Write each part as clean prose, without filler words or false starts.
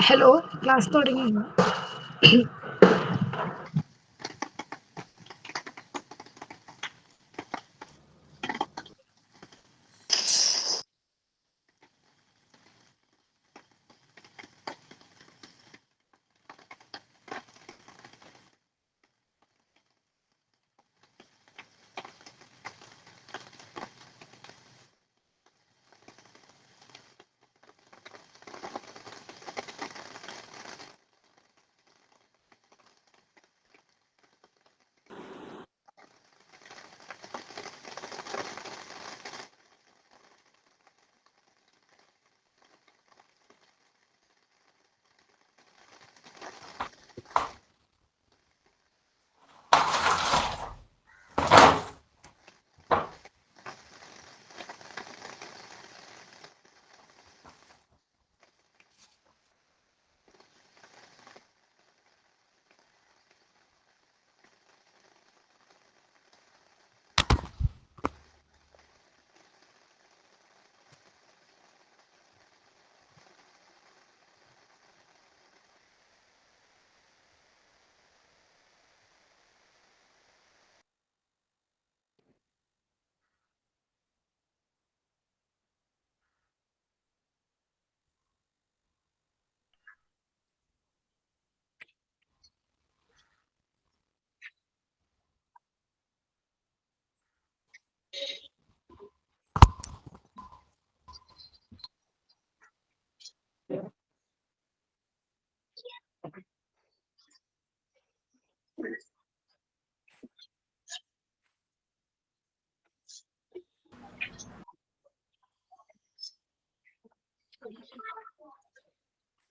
Hello, class തുടങ്ങിയോ?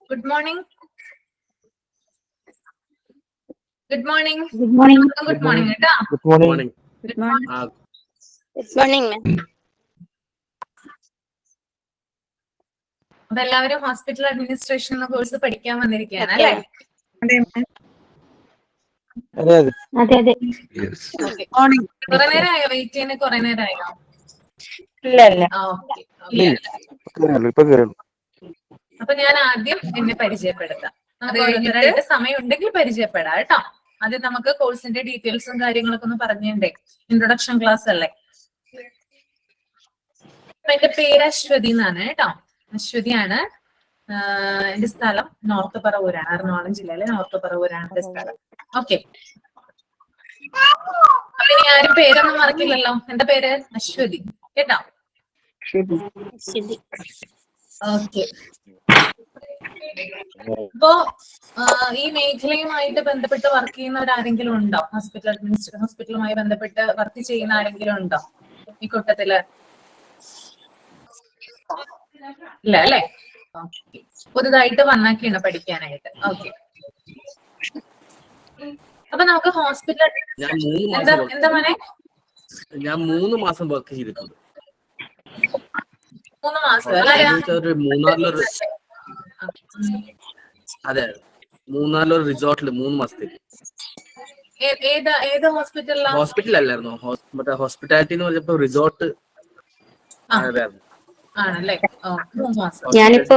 Good morning. Good morning. Good morning. Good morning. Good morning. Good morning. Good morning, ma'am. അപ്പൊ എല്ലാവരും hospital administration എന്ന course പഠിക്കാൻ വന്നിരിക്കുകയാണ് അല്ലേ? അതെ അതെ. കുറെ നേരമായോ വെയിറ്റ് ചെയ്യുന്ന? കുറെ നേരമായോ? ഇല്ല. ഇപ്പൊ കേറുള്ളൂ. അപ്പൊ ഞാൻ ആദ്യം എന്നെ പരിചയപ്പെടുത്താം. അത് കഴിഞ്ഞിട്ട് സമയം ഉണ്ടെങ്കിൽ പരിചയപ്പെടാം കേട്ടോ. ആദ്യം നമുക്ക് കോഴ്സിന്റെ ഡീറ്റെയിൽസും കാര്യങ്ങളൊക്കെ ഒന്ന് പറഞ്ഞിട്ടുണ്ടേ. ഇൻട്രൊഡക്ഷൻ ക്ലാസ് അല്ലേ. എന്റെ പേര് അശ്വതി എന്നാണ് കേട്ടോ. അശ്വതിയാണ്. എന്റെ സ്ഥലം നോർത്ത് പറവൂരാണ്. എറണാകുളം ജില്ലയിലെ നോർത്ത് പറവൂരാണ് എന്റെ സ്ഥലം. ഓക്കെ. അപ്പൊ ഇനി ആരും പേരൊന്നും മറക്കില്ലല്ലോ. എന്റെ പേര് അശ്വതി കേട്ടോ. ഓക്കെ. അപ്പോ ഈ മേഖലയുമായിട്ട് ബന്ധപ്പെട്ട് വർക്ക് ചെയ്യുന്നവരാരെങ്കിലും ഉണ്ടോ? ഹോസ്പിറ്റലുമായി ബന്ധപ്പെട്ട് വർക്ക് ചെയ്യുന്ന ആരെങ്കിലും ഉണ്ടോ ഈ കൂട്ടത്തില്? ഇല്ല അല്ലേ? ഓക്കെ. പുതുതായിട്ട് വന്നാക്കിയാണ് പഠിക്കാനായിട്ട്. ഓക്കെ. അപ്പൊ നമുക്ക് ഹോസ്പിറ്റൽ എന്താ മോനെ? ഞാൻ 3 മാസം വർക്ക് ചെയ്തിട്ടുണ്ട്. 3 മാസം? അതെ, മൂന്നാറിലൊരു റിസോർട്ടില് 3 മാസത്തേക്ക്. ഏത് ഹോസ്പിറ്റലിലാ? ഹോസ്പിറ്റലല്ലായിരുന്നു, മറ്റേ ഹോസ്പിറ്റാലിറ്റി എന്ന് പറഞ്ഞപ്പോ റിസോർട്ട് ആണല്ലേ? 3 മാസം. ഞാനിപ്പോ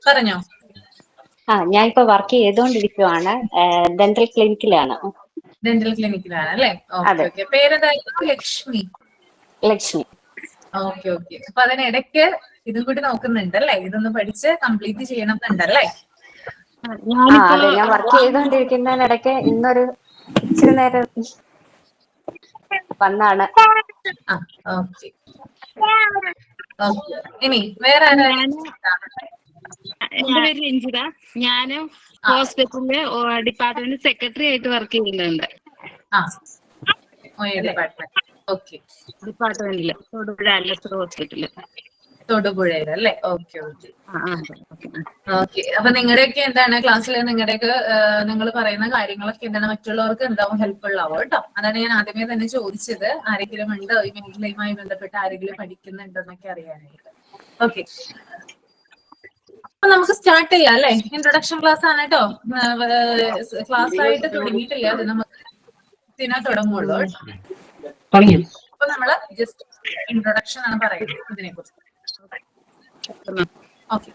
പറഞ്ഞോ. ഞാനിപ്പോ വർക്ക് ചെയ്തുകൊണ്ടിരിക്കുവാണ്. ഡെന്റൽ ക്ലിനിക്കിലാണ്. ഡെന്റൽ ക്ലിനിക്കിലാണ് അല്ലേ? ഓക്കെ. പേരെന്തായിരുന്നു? ലക്ഷ്മി. ഓക്കെ. അപ്പൊ അതിനിടയ്ക്ക് ഇതും കൂടി നോക്കുന്നുണ്ട് അല്ലേ? ഇതൊന്ന് പഠിച്ച് കംപ്ലീറ്റ് ചെയ്യണമെന്നുണ്ടല്ലേ? അതെ, ഞാൻ വർക്ക് ചെയ്തുകൊണ്ടിരിക്കുന്നതിനിടയ്ക്ക് ഇന്നൊരു ഇച്ചിരി നേരം വന്നാണ്. ഓക്കെ. ഇനി വേറെ എന്റെ പേര് രഞ്ജിത. ഞാനും ഹോസ്പിറ്റലില് ഡിപ്പാർട്ട്മെന്റ് സെക്രട്ടറി ആയിട്ട് വർക്ക് ചെയ്യുന്നുണ്ട്. ഡിപ്പാർട്ട്മെന്റില് തൊടുപുഴ അല്ലസ്റ്റർ ഹോസ്പിറ്റല്. തൊടുപുഴയിലല്ലേ? ഓക്കെ. അപ്പൊ നിങ്ങളുടെയൊക്കെ എന്താണ് ക്ലാസ്സിൽ നിങ്ങളുടെയൊക്കെ നിങ്ങൾ പറയുന്ന കാര്യങ്ങളൊക്കെ എന്താണ് മറ്റുള്ളവർക്ക് എന്താവും ഹെൽപ്ഫുൾ ആവും കേട്ടോ. അതാണ് ഞാൻ ആദ്യമേ തന്നെ ചോദിച്ചത്. ആരെങ്കിലും ഉണ്ടോ ഈ മേഖലയുമായി ബന്ധപ്പെട്ട് ആരെങ്കിലും പഠിക്കുന്നുണ്ടെന്നൊക്കെ അറിയാനായിട്ട്. ഓക്കെ. അപ്പൊ നമുക്ക് സ്റ്റാർട്ട് ചെയ്യാം അല്ലെ? ഇൻട്രൊഡക്ഷൻ ക്ലാസ് ആണ് കേട്ടോ. ക്ലാസ് ആയിട്ട് തുടങ്ങിയിട്ടില്ല. അത് നമുക്ക് തുടങ്ങുള്ളൂ. അപ്പൊ നമ്മള് ജസ്റ്റ് ഇൻട്രൊഡക്ഷൻ ആണ് പറയുന്നത് ഇതിനെ കുറിച്ച്. ഓക്കെ,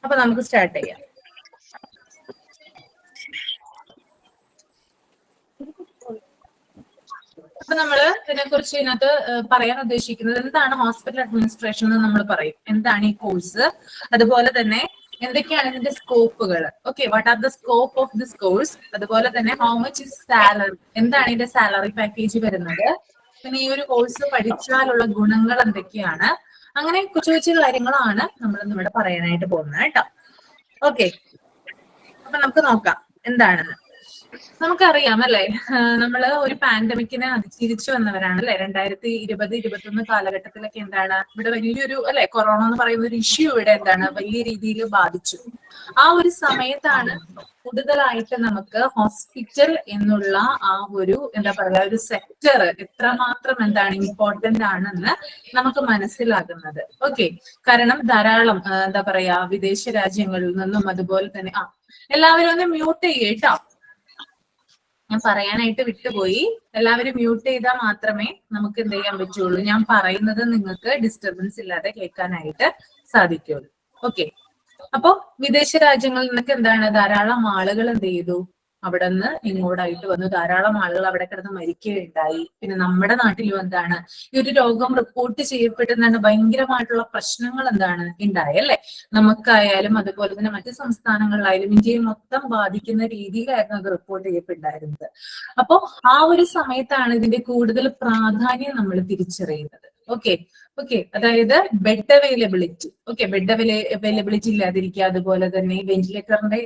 അപ്പൊ നമുക്ക് സ്റ്റാർട്ട് ചെയ്യാം. അപ്പൊ നമ്മള് ഇതിനെക്കുറിച്ച് ഇതിനകത്ത് പറയാൻ ഉദ്ദേശിക്കുന്നത് എന്താണ് ഹോസ്പിറ്റൽ അഡ്മിനിസ്ട്രേഷൻ എന്ന് നമ്മൾ പറയും, എന്താണ് ഈ കോഴ്സ്, അതുപോലെ തന്നെ എന്തൊക്കെയാണ് ഇതിന്റെ സ്കോപ്പുകൾ. Okay, what are the scope of this course, അതുപോലെ തന്നെ ഹൗ മച്ച് ഇസ് സാലറി, എന്താണ് ഇതിന്റെ സാലറി പാക്കേജ് വരുന്നത്, പിന്നെ ഈ ഒരു കോഴ്സ് പഠിച്ചാലുള്ള ഗുണങ്ങൾ എന്തൊക്കെയാണ്, അങ്ങനെ കൊച്ചു കൊച്ചു കാര്യങ്ങളാണ് നമ്മൾ ഇവിടെ പറയാനായിട്ട് പോകുന്നത് കേട്ടോ. ഓക്കെ, അപ്പൊ നമുക്ക് നോക്കാം എന്താണെന്ന്. നമുക്കറിയാം അല്ലെ, നമ്മള് ഒരു പാൻഡമിക്കിനെ അതിജീവിച്ചു വന്നവരാണ് അല്ലെ. 2020-21 കാലഘട്ടത്തിലൊക്കെ എന്താണ് ഇവിടെ വലിയൊരു അല്ലെ കൊറോണ എന്ന് പറയുന്ന ഒരു ഇഷ്യൂ ഇവിടെ എന്താണ് വലിയ രീതിയിൽ ബാധിച്ചു. ആ ഒരു സമയത്താണ് കൂടുതലായിട്ട് നമുക്ക് ഹോസ്പിറ്റൽ എന്നുള്ള ആ ഒരു എന്താ പറയുക ഒരു സെക്ടർ എത്രമാത്രം എന്താണ് ഇമ്പോർട്ടന്റ് ആണെന്ന് നമുക്ക് മനസ്സിലാകുന്നത്. ഓക്കെ, കാരണം ധാരാളം എന്താ പറയാ വിദേശ രാജ്യങ്ങളിൽ നിന്നും അതുപോലെ തന്നെ എല്ലാവരും ഒന്ന് മ്യൂട്ട് ചെയ്യേട്ടോ, ഞാൻ പറയാനായിട്ട് വിട്ടുപോയി. എല്ലാവരും മ്യൂട്ട് ചെയ്താൽ മാത്രമേ നമുക്ക് എന്ത് ചെയ്യാൻ പറ്റുള്ളൂ, ഞാൻ പറയുന്നത് നിങ്ങൾക്ക് ഡിസ്റ്റർബൻസ് ഇല്ലാതെ കേൾക്കാനായിട്ട് സാധിക്കുള്ളൂ. ഓക്കെ, അപ്പൊ വിദേശ രാജ്യങ്ങളിൽ നിന്നൊക്കെ എന്താണ് ധാരാളം ആളുകൾ എന്ത് ചെയ്തു, അവിടെ നിന്ന് ഇങ്ങോട്ടായിട്ട് വന്നു, ധാരാളം ആളുകൾ അവിടെ കിടന്ന് മരിക്കുകയുണ്ടായി. പിന്നെ നമ്മുടെ നാട്ടിലും എന്താണ് ഈ ഒരു രോഗം റിപ്പോർട്ട് ചെയ്യപ്പെടുന്നതാണ് ഭയങ്കരമായിട്ടുള്ള പ്രശ്നങ്ങൾ എന്താണ് ഉണ്ടായി അല്ലെ. നമുക്കായാലും അതുപോലെ തന്നെ മറ്റു സംസ്ഥാനങ്ങളിലായാലും ഇന്ത്യയെ മൊത്തം ബാധിക്കുന്ന രീതിയിലായിരുന്നു അത് റിപ്പോർട്ട് ചെയ്യപ്പെട്ടായിരുന്നത്. അപ്പോ ആ ഒരു സമയത്താണ് ഇതിന്റെ കൂടുതൽ പ്രാധാന്യം നമ്മൾ തിരിച്ചറിയുന്നത്. ഓക്കെ, അതായത് bed availability. Okay, bed availability ഇല്ലാതിരിക്കുക, അതുപോലെ തന്നെ വെന്റിലേറ്ററിന്റെ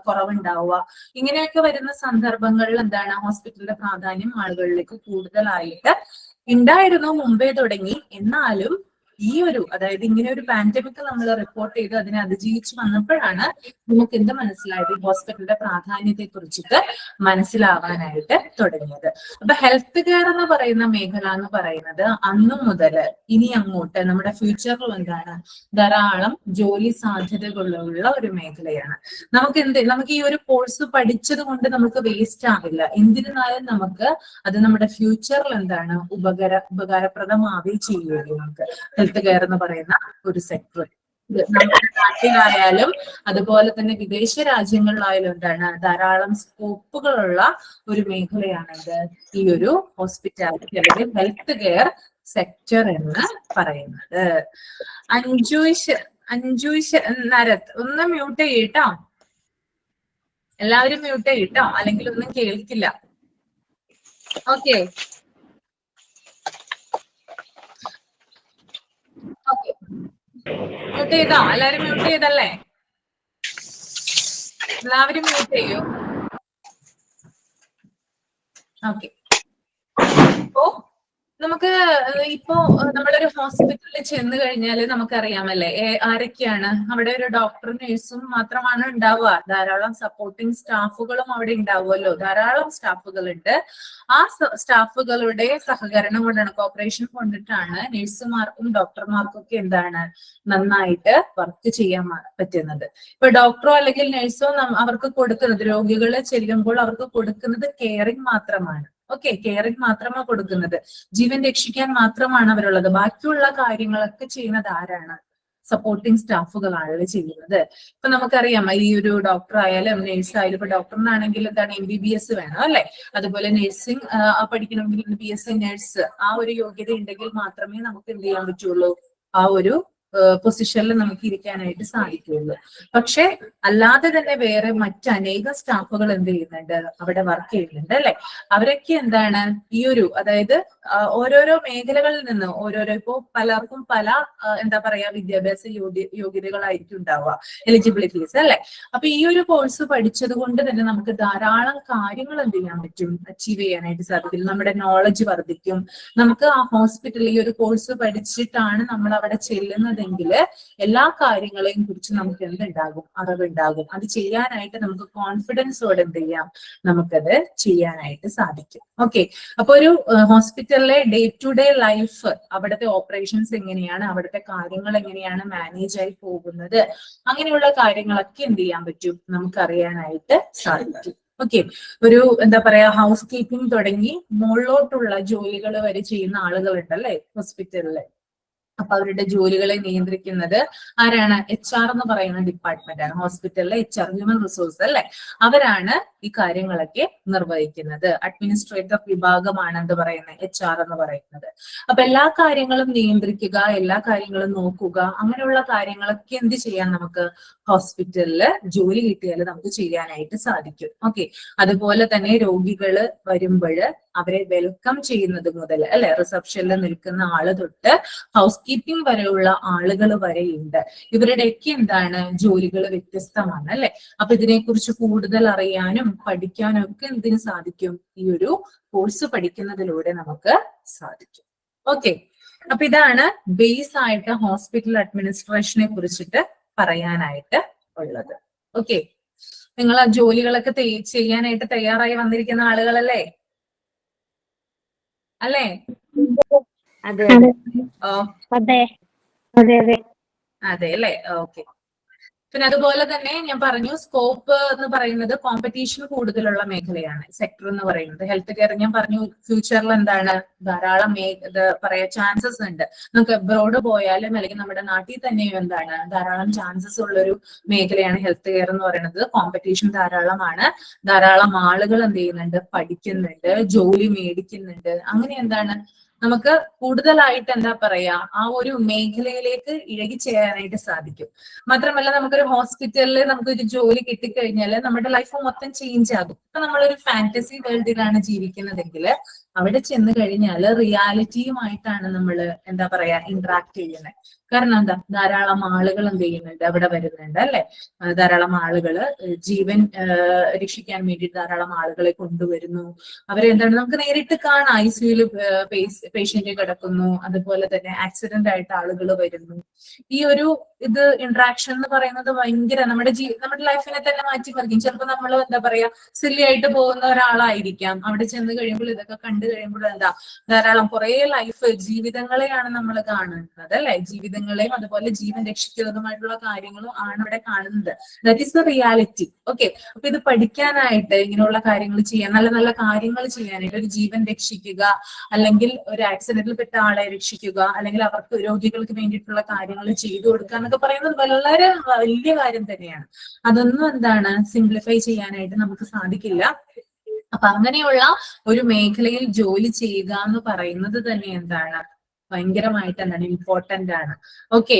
കുറവുണ്ടാവുക, ഇങ്ങനെയൊക്കെ വരുന്ന സന്ദർഭങ്ങളിൽ എന്താണ് ഹോസ്പിറ്റലിന്റെ പ്രാധാന്യം ആളുകളിലേക്ക് കൂടുതലായിട്ട് ഉണ്ടായിരുന്നു മുമ്പേ തുടങ്ങി. എന്നാലും ഈ ഒരു അതായത് ഇങ്ങനെ ഒരു പാൻഡമിക് നമ്മൾ റിപ്പോർട്ട് ചെയ്ത് അതിനെ അതിജീവിച്ച് വന്നപ്പോഴാണ് നമുക്ക് എന്ത് മനസ്സിലായത്, ഹോസ്പിറ്റലിന്റെ പ്രാധാന്യത്തെ കുറിച്ചിട്ട് മനസ്സിലാവാനായിട്ട് തുടങ്ങിയത്. അപ്പൊ ഹെൽത്ത് കെയർ എന്ന് പറയുന്ന മേഖല എന്ന് പറയുന്നത് അന്നു മുതൽ ഇനി അങ്ങോട്ട് നമ്മുടെ ഫ്യൂച്ചറിൽ എന്താണ് ധാരാളം ജോലി സാധ്യതകളുള്ള ഒരു മേഖലയാണ്. നമുക്ക് ഈ ഒരു കോഴ്സ് പഠിച്ചത് കൊണ്ട് നമുക്ക് വേസ്റ്റ് ആവില്ല. എന്നിരുന്നാലും നമുക്ക് അത് നമ്മുടെ ഫ്യൂച്ചറിൽ എന്താണ് ഉപകാരപ്രദമാവുകയും ചെയ്യുകയും നമുക്ക് ഹെൽത്ത് കെയർ എന്ന് പറയുന്ന ഒരു സെക്ടർ നമ്മുടെ നാട്ടിലായാലും അതുപോലെ തന്നെ വിദേശ രാജ്യങ്ങളിലായാലും എന്താണ് ധാരാളം സ്കോപ്പുകളുള്ള ഒരു മേഖലയാണിത് ഈ ഒരു ഹോസ്പിറ്റാലിറ്റി അല്ലെങ്കിൽ ഹെൽത്ത് കെയർ സെക്ടർ എന്ന് പറയുന്നത്. അഞ്ജുഷ് നരത് ഒന്ന് മ്യൂട്ട് ചെയ്യട്ടോ, എല്ലാവരും മ്യൂട്ട് ചെയ്യട്ടോ, അല്ലെങ്കിൽ ഒന്നും കേൾക്കില്ല. ഓക്കെ, മ്യൂട്ട് ചെയ്തോ? എല്ലാരും മ്യൂട്ട് ചെയ്തല്ലേ? എല്ലാവരും മ്യൂട്ട് ചെയ്യൂ. ഓക്കെ, അപ്പോ നമുക്ക് ഇപ്പോ നമ്മളൊരു ഹോസ്പിറ്റലിൽ ചെന്ന് കഴിഞ്ഞാൽ നമുക്കറിയാമല്ലേ ആരൊക്കെയാണ് അവിടെ. ഒരു ഡോക്ടറും നഴ്സും മാത്രമാണ് ഉണ്ടാവുക, ധാരാളം സപ്പോർട്ടിങ് സ്റ്റാഫുകളും അവിടെ ഉണ്ടാവുമല്ലോ, ധാരാളം സ്റ്റാഫുകളുണ്ട്. ആ സ്റ്റാഫുകളുടെ സഹകരണം കൊണ്ടാണ്, കോപ്പറേഷൻ കൊണ്ടിട്ടാണ് നഴ്സുമാർക്കും ഡോക്ടർമാർക്കും ഒക്കെ എന്താണ് നന്നായിട്ട് വർക്ക് ചെയ്യാൻ പറ്റുന്നത്. ഇപ്പൊ ഡോക്ടറോ അല്ലെങ്കിൽ നഴ്സോ അവർക്ക് കൊടുക്കുന്നത്, രോഗികളെ ചെല്ലുമ്പോൾ അവർക്ക് കൊടുക്കുന്നത് കെയറിങ് മാത്രമാണ്. ഓക്കെ, കെയറിങ് മാത്രമാണ് കൊടുക്കുന്നത്, ജീവൻ രക്ഷിക്കാൻ മാത്രമാണ് അവരുള്ളത്. ബാക്കിയുള്ള കാര്യങ്ങളൊക്കെ ചെയ്യുന്നത് ആരാണ്? സപ്പോർട്ടിങ് സ്റ്റാഫുകളാണ് ചെയ്യുന്നത്. ഇപ്പൊ നമുക്കറിയാം ഈ ഒരു ഡോക്ടർ ആയാലും നേഴ്സ് ആയാലും, ഇപ്പൊ ഡോക്ടറിനാണെങ്കിൽ എന്താണ് MBBS വേണം അല്ലെ. അതുപോലെ നഴ്സിംഗ് പഠിക്കണമെങ്കിൽ BSc നഴ്സ് ആ ഒരു യോഗ്യത ഉണ്ടെങ്കിൽ മാത്രമേ നമുക്ക് എന്ത് ചെയ്യാൻ പറ്റുള്ളൂ, ആ ഒരു പൊസിഷനിൽ നമുക്ക് ഇരിക്കാനായിട്ട് സാധിക്കുകയുള്ളൂ. പക്ഷെ അല്ലാതെ തന്നെ വേറെ മറ്റനേകം സ്റ്റാഫുകൾ എന്ത് ചെയ്യുന്നുണ്ട്, അവിടെ വർക്ക് ചെയ്യുന്നുണ്ട് അല്ലെ. അവരൊക്കെ എന്താണ് ഈ ഒരു അതായത് ഓരോരോ മേഖലകളിൽ നിന്ന് ഓരോരോ, ഇപ്പോ പലർക്കും പല എന്താ പറയാ വിദ്യാഭ്യാസ യോഗ്യതകളായിരിക്കും ഉണ്ടാവുക, എലിജിബിലിറ്റീസ് അല്ലെ. അപ്പൊ ഈ ഒരു കോഴ്സ് പഠിച്ചത് കൊണ്ട് തന്നെ നമുക്ക് ധാരാളം കാര്യങ്ങൾ എന്ത് ചെയ്യാൻ പറ്റും, അച്ചീവ് ചെയ്യാനായിട്ട് സാധിക്കും. നമ്മുടെ നോളജ് വർദ്ധിക്കും. നമുക്ക് ആ ഹോസ്പിറ്റലിൽ ഈ ഒരു കോഴ്സ് പഠിച്ചിട്ടാണ് നമ്മൾ അവിടെ ചെല്ലുന്നത് െങ്കിൽ എല്ലാ കാര്യങ്ങളെയും കുറിച്ച് നമുക്ക് എന്തുണ്ടാകും, അറിവുണ്ടാകും. അത് ചെയ്യാനായിട്ട് നമുക്ക് കോൺഫിഡൻസോടെ എന്ത് ചെയ്യാം, നമുക്കത് ചെയ്യാനായിട്ട് സാധിക്കും. ഓക്കെ, അപ്പൊ ഒരു ഹോസ്പിറ്റലിലെ ഡേ ടു ഡേ ലൈഫ്, അവിടുത്തെ ഓപ്പറേഷൻസ് എങ്ങനെയാണ്, അവിടുത്തെ കാര്യങ്ങൾ എങ്ങനെയാണ് മാനേജ് ആയി പോകുന്നത്, അങ്ങനെയുള്ള കാര്യങ്ങളൊക്കെ എന്ത് ചെയ്യാൻ പറ്റും, നമുക്ക് അറിയാനായിട്ട് സാധിക്കും. ഓക്കെ, ഒരു എന്താ പറയാ ഹൗസ് കീപ്പിംഗ് തുടങ്ങി മുകളിലോട്ടുള്ള ജോലികൾ വരെ ചെയ്യുന്ന ആളുകളുണ്ട് അല്ലെ ഹോസ്പിറ്റലില്. അപ്പൊ അവരുടെ ജോലികളെ നിയന്ത്രിക്കുന്നത് ആരാണ്? HR എന്ന് പറയുന്ന ഡിപ്പാർട്ട്മെന്റ് ആണ്. ഹോസ്പിറ്റലിലെ HR, ഹ്യൂമൻ റിസോഴ്സ് അല്ലെ, അവരാണ് ഈ കാര്യങ്ങളൊക്കെ നിർവഹിക്കുന്നത്. അഡ്മിനിസ്ട്രേറ്റീവ് വിഭാഗമാണ് എന്ത് പറയുന്നത്? HR എന്ന് പറയുന്നത്. അപ്പൊ എല്ലാ കാര്യങ്ങളും നിയന്ത്രിക്കുക, എല്ലാ കാര്യങ്ങളും നോക്കുക, അങ്ങനെയുള്ള കാര്യങ്ങളൊക്കെ എന്ത് ചെയ്യാൻ നമുക്ക് ഹോസ്പിറ്റലില് ജോലി കിട്ടിയാൽ നമുക്ക് ചെയ്യാനായിട്ട് സാധിക്കും. ഓക്കെ, അതുപോലെ തന്നെ രോഗികള് വരുമ്പോൾ അവരെ വെൽക്കം ചെയ്യുന്നത് മുതൽ അല്ലെ, റിസപ്ഷനിൽ നിൽക്കുന്ന ആള് തൊട്ട് ഹൗസ് കീപ്പിംഗ് വരെയുള്ള ആളുകൾ വരെയുണ്ട്. ഇവരുടെയൊക്കെ എന്താണ് ജോലികൾ വ്യത്യസ്തമാണ് അല്ലെ. അപ്പൊ ഇതിനെക്കുറിച്ച് കൂടുതൽ അറിയാനും പഠിക്കാനും ഒക്കെ എന്തിനു സാധിക്കും? ഈ ഒരു കോഴ്സ് പഠിക്കുന്നതിലൂടെ നമുക്ക് സാധിക്കും. ഓക്കെ, അപ്പൊ ഇതാണ് ബേസ് ആയിട്ട് ഹോസ്പിറ്റൽ അഡ്മിനിസ്ട്രേഷനെ കുറിച്ചിട്ട് പറയാനായിട്ട് ഉള്ളത്. ഓക്കെ, നിങ്ങൾ ആ ജോലികളൊക്കെ ചെയ്യാനായിട്ട് തയ്യാറായി വന്നിരിക്കുന്ന ആളുകളല്ലേ? അല്ലേ? അതെ ഓ, അതെ അതെ അതെ അതെ അല്ലേ? ഓക്കെ. പിന്നെ അതുപോലെ തന്നെ ഞാൻ പറഞ്ഞു, സ്കോപ്പ് എന്ന് പറയുന്നത് കോമ്പറ്റീഷൻ കൂടുതലുള്ള മേഖലയാണ്. സെക്ടർ എന്ന് പറയുന്നത് ഹെൽത്ത് കെയർ ഞാൻ പറഞ്ഞു, ഫ്യൂച്ചറിൽ എന്താണ് ധാരാളം പറയാ ചാൻസസ് ഉണ്ട്. നമുക്ക് അബ്രോഡ് പോയാലും അല്ലെങ്കിൽ നമ്മുടെ നാട്ടിൽ തന്നെയും എന്താണ് ധാരാളം ചാൻസസ് ഉള്ളൊരു മേഖലയാണ് ഹെൽത്ത് കെയർ എന്ന് പറയുന്നത്. കോമ്പറ്റീഷൻ ധാരാളമാണ്, ധാരാളം ആളുകൾ എന്ത് ചെയ്യുന്നുണ്ട്, പഠിക്കുന്നുണ്ട്, ജോലി മേടിക്കുന്നുണ്ട്. അങ്ങനെ എന്താണ് നമുക്ക് കൂടുതലായിട്ട് എന്താ പറയാ ആ ഒരു മേഖലയിലേക്ക് ഇഴകിച്ചേരാനായിട്ട് സാധിക്കും. മാത്രമല്ല നമുക്കൊരു ഹോസ്പിറ്റലിൽ നമുക്കൊരു ജോലി കിട്ടിക്കഴിഞ്ഞാൽ നമ്മുടെ ലൈഫ് മൊത്തം ചേഞ്ച് ആകും. ഇപ്പൊ നമ്മളൊരു ഫാന്റസി വേൾഡിലാണ് ജീവിക്കുന്നതെങ്കിൽ അവിടെ ചെന്ന് കഴിഞ്ഞാൽ റിയാലിറ്റിയുമായിട്ടാണ് നമ്മൾ എന്താ പറയാ ഇന്ററാക്ട് ചെയ്യുന്നത്. കാരണം എന്താ, ധാരാളം ആളുകൾ എന്ത് ചെയ്യുന്നുണ്ട്, അവിടെ വരുന്നുണ്ട് അല്ലെ. ധാരാളം ആളുകള് ജീവൻ രക്ഷിക്കാൻ വേണ്ടി ധാരാളം ആളുകളെ കൊണ്ടുവരുന്നു. അവരെന്താണ് നമുക്ക് നേരിട്ട് കാണാം. ICUയിൽ പേഷ്യന്റ് കിടക്കുന്നു, അതുപോലെ തന്നെ ആക്സിഡന്റ് ആയിട്ട് ആളുകൾ വരുന്നു. ഈ ഒരു ഇന്ററാക്ഷൻ എന്ന് പറയുന്നത് ഭയങ്കര നമ്മുടെ ലൈഫിനെ തന്നെ മാറ്റി മറിക്കും. ചിലപ്പോൾ നമ്മൾ എന്താ പറയാ സില്ലി ആയിട്ട് പോകുന്ന ഒരാളായിരിക്കാം. അവിടെ ചെന്ന് കഴിയുമ്പോൾ ഇതൊക്കെ കണ്ടു കഴിയുമ്പോൾ എന്താ ധാരാളം കുറെ ജീവിതങ്ങളെയാണ് നമ്മൾ കാണുന്നത് അല്ലെ. ജീവിതങ്ങളെയും അതുപോലെ ജീവൻ രക്ഷിക്കുന്നതുമായിട്ടുള്ള കാര്യങ്ങളും ആണ് ഇവിടെ കാണുന്നത്. That is the reality. Okay, അപ്പൊ ഇത് പഠിക്കാനായിട്ട് ഇങ്ങനെയുള്ള കാര്യങ്ങൾ ചെയ്യാൻ, നല്ല നല്ല കാര്യങ്ങൾ ചെയ്യാനായിട്ട്, ഒരു ജീവൻ രക്ഷിക്കുക, അല്ലെങ്കിൽ ഒരു ആക്സിഡന്റിൽ പെട്ട ആളെ രക്ഷിക്കുക, അല്ലെങ്കിൽ അവർക്ക് രോഗികൾക്ക് വേണ്ടിയിട്ടുള്ള കാര്യങ്ങൾ ചെയ്തു കൊടുക്കുക എന്നൊക്കെ പറയുന്നത് വളരെ വലിയ കാര്യം തന്നെയാണ്. അതൊന്നും എന്താണ് സിംപ്ലിഫൈ ചെയ്യാനായിട്ട് നമുക്ക് സാധിക്കില്ല. അപ്പൊ അങ്ങനെയുള്ള ഒരു മേഖലയിൽ ജോലി ചെയ്യുക എന്ന് പറയുന്നത് തന്നെ എന്താണ് ഭയങ്കരമായിട്ട് എന്താണ് ഇമ്പോർട്ടന്റ് ആണ്. ഓക്കെ,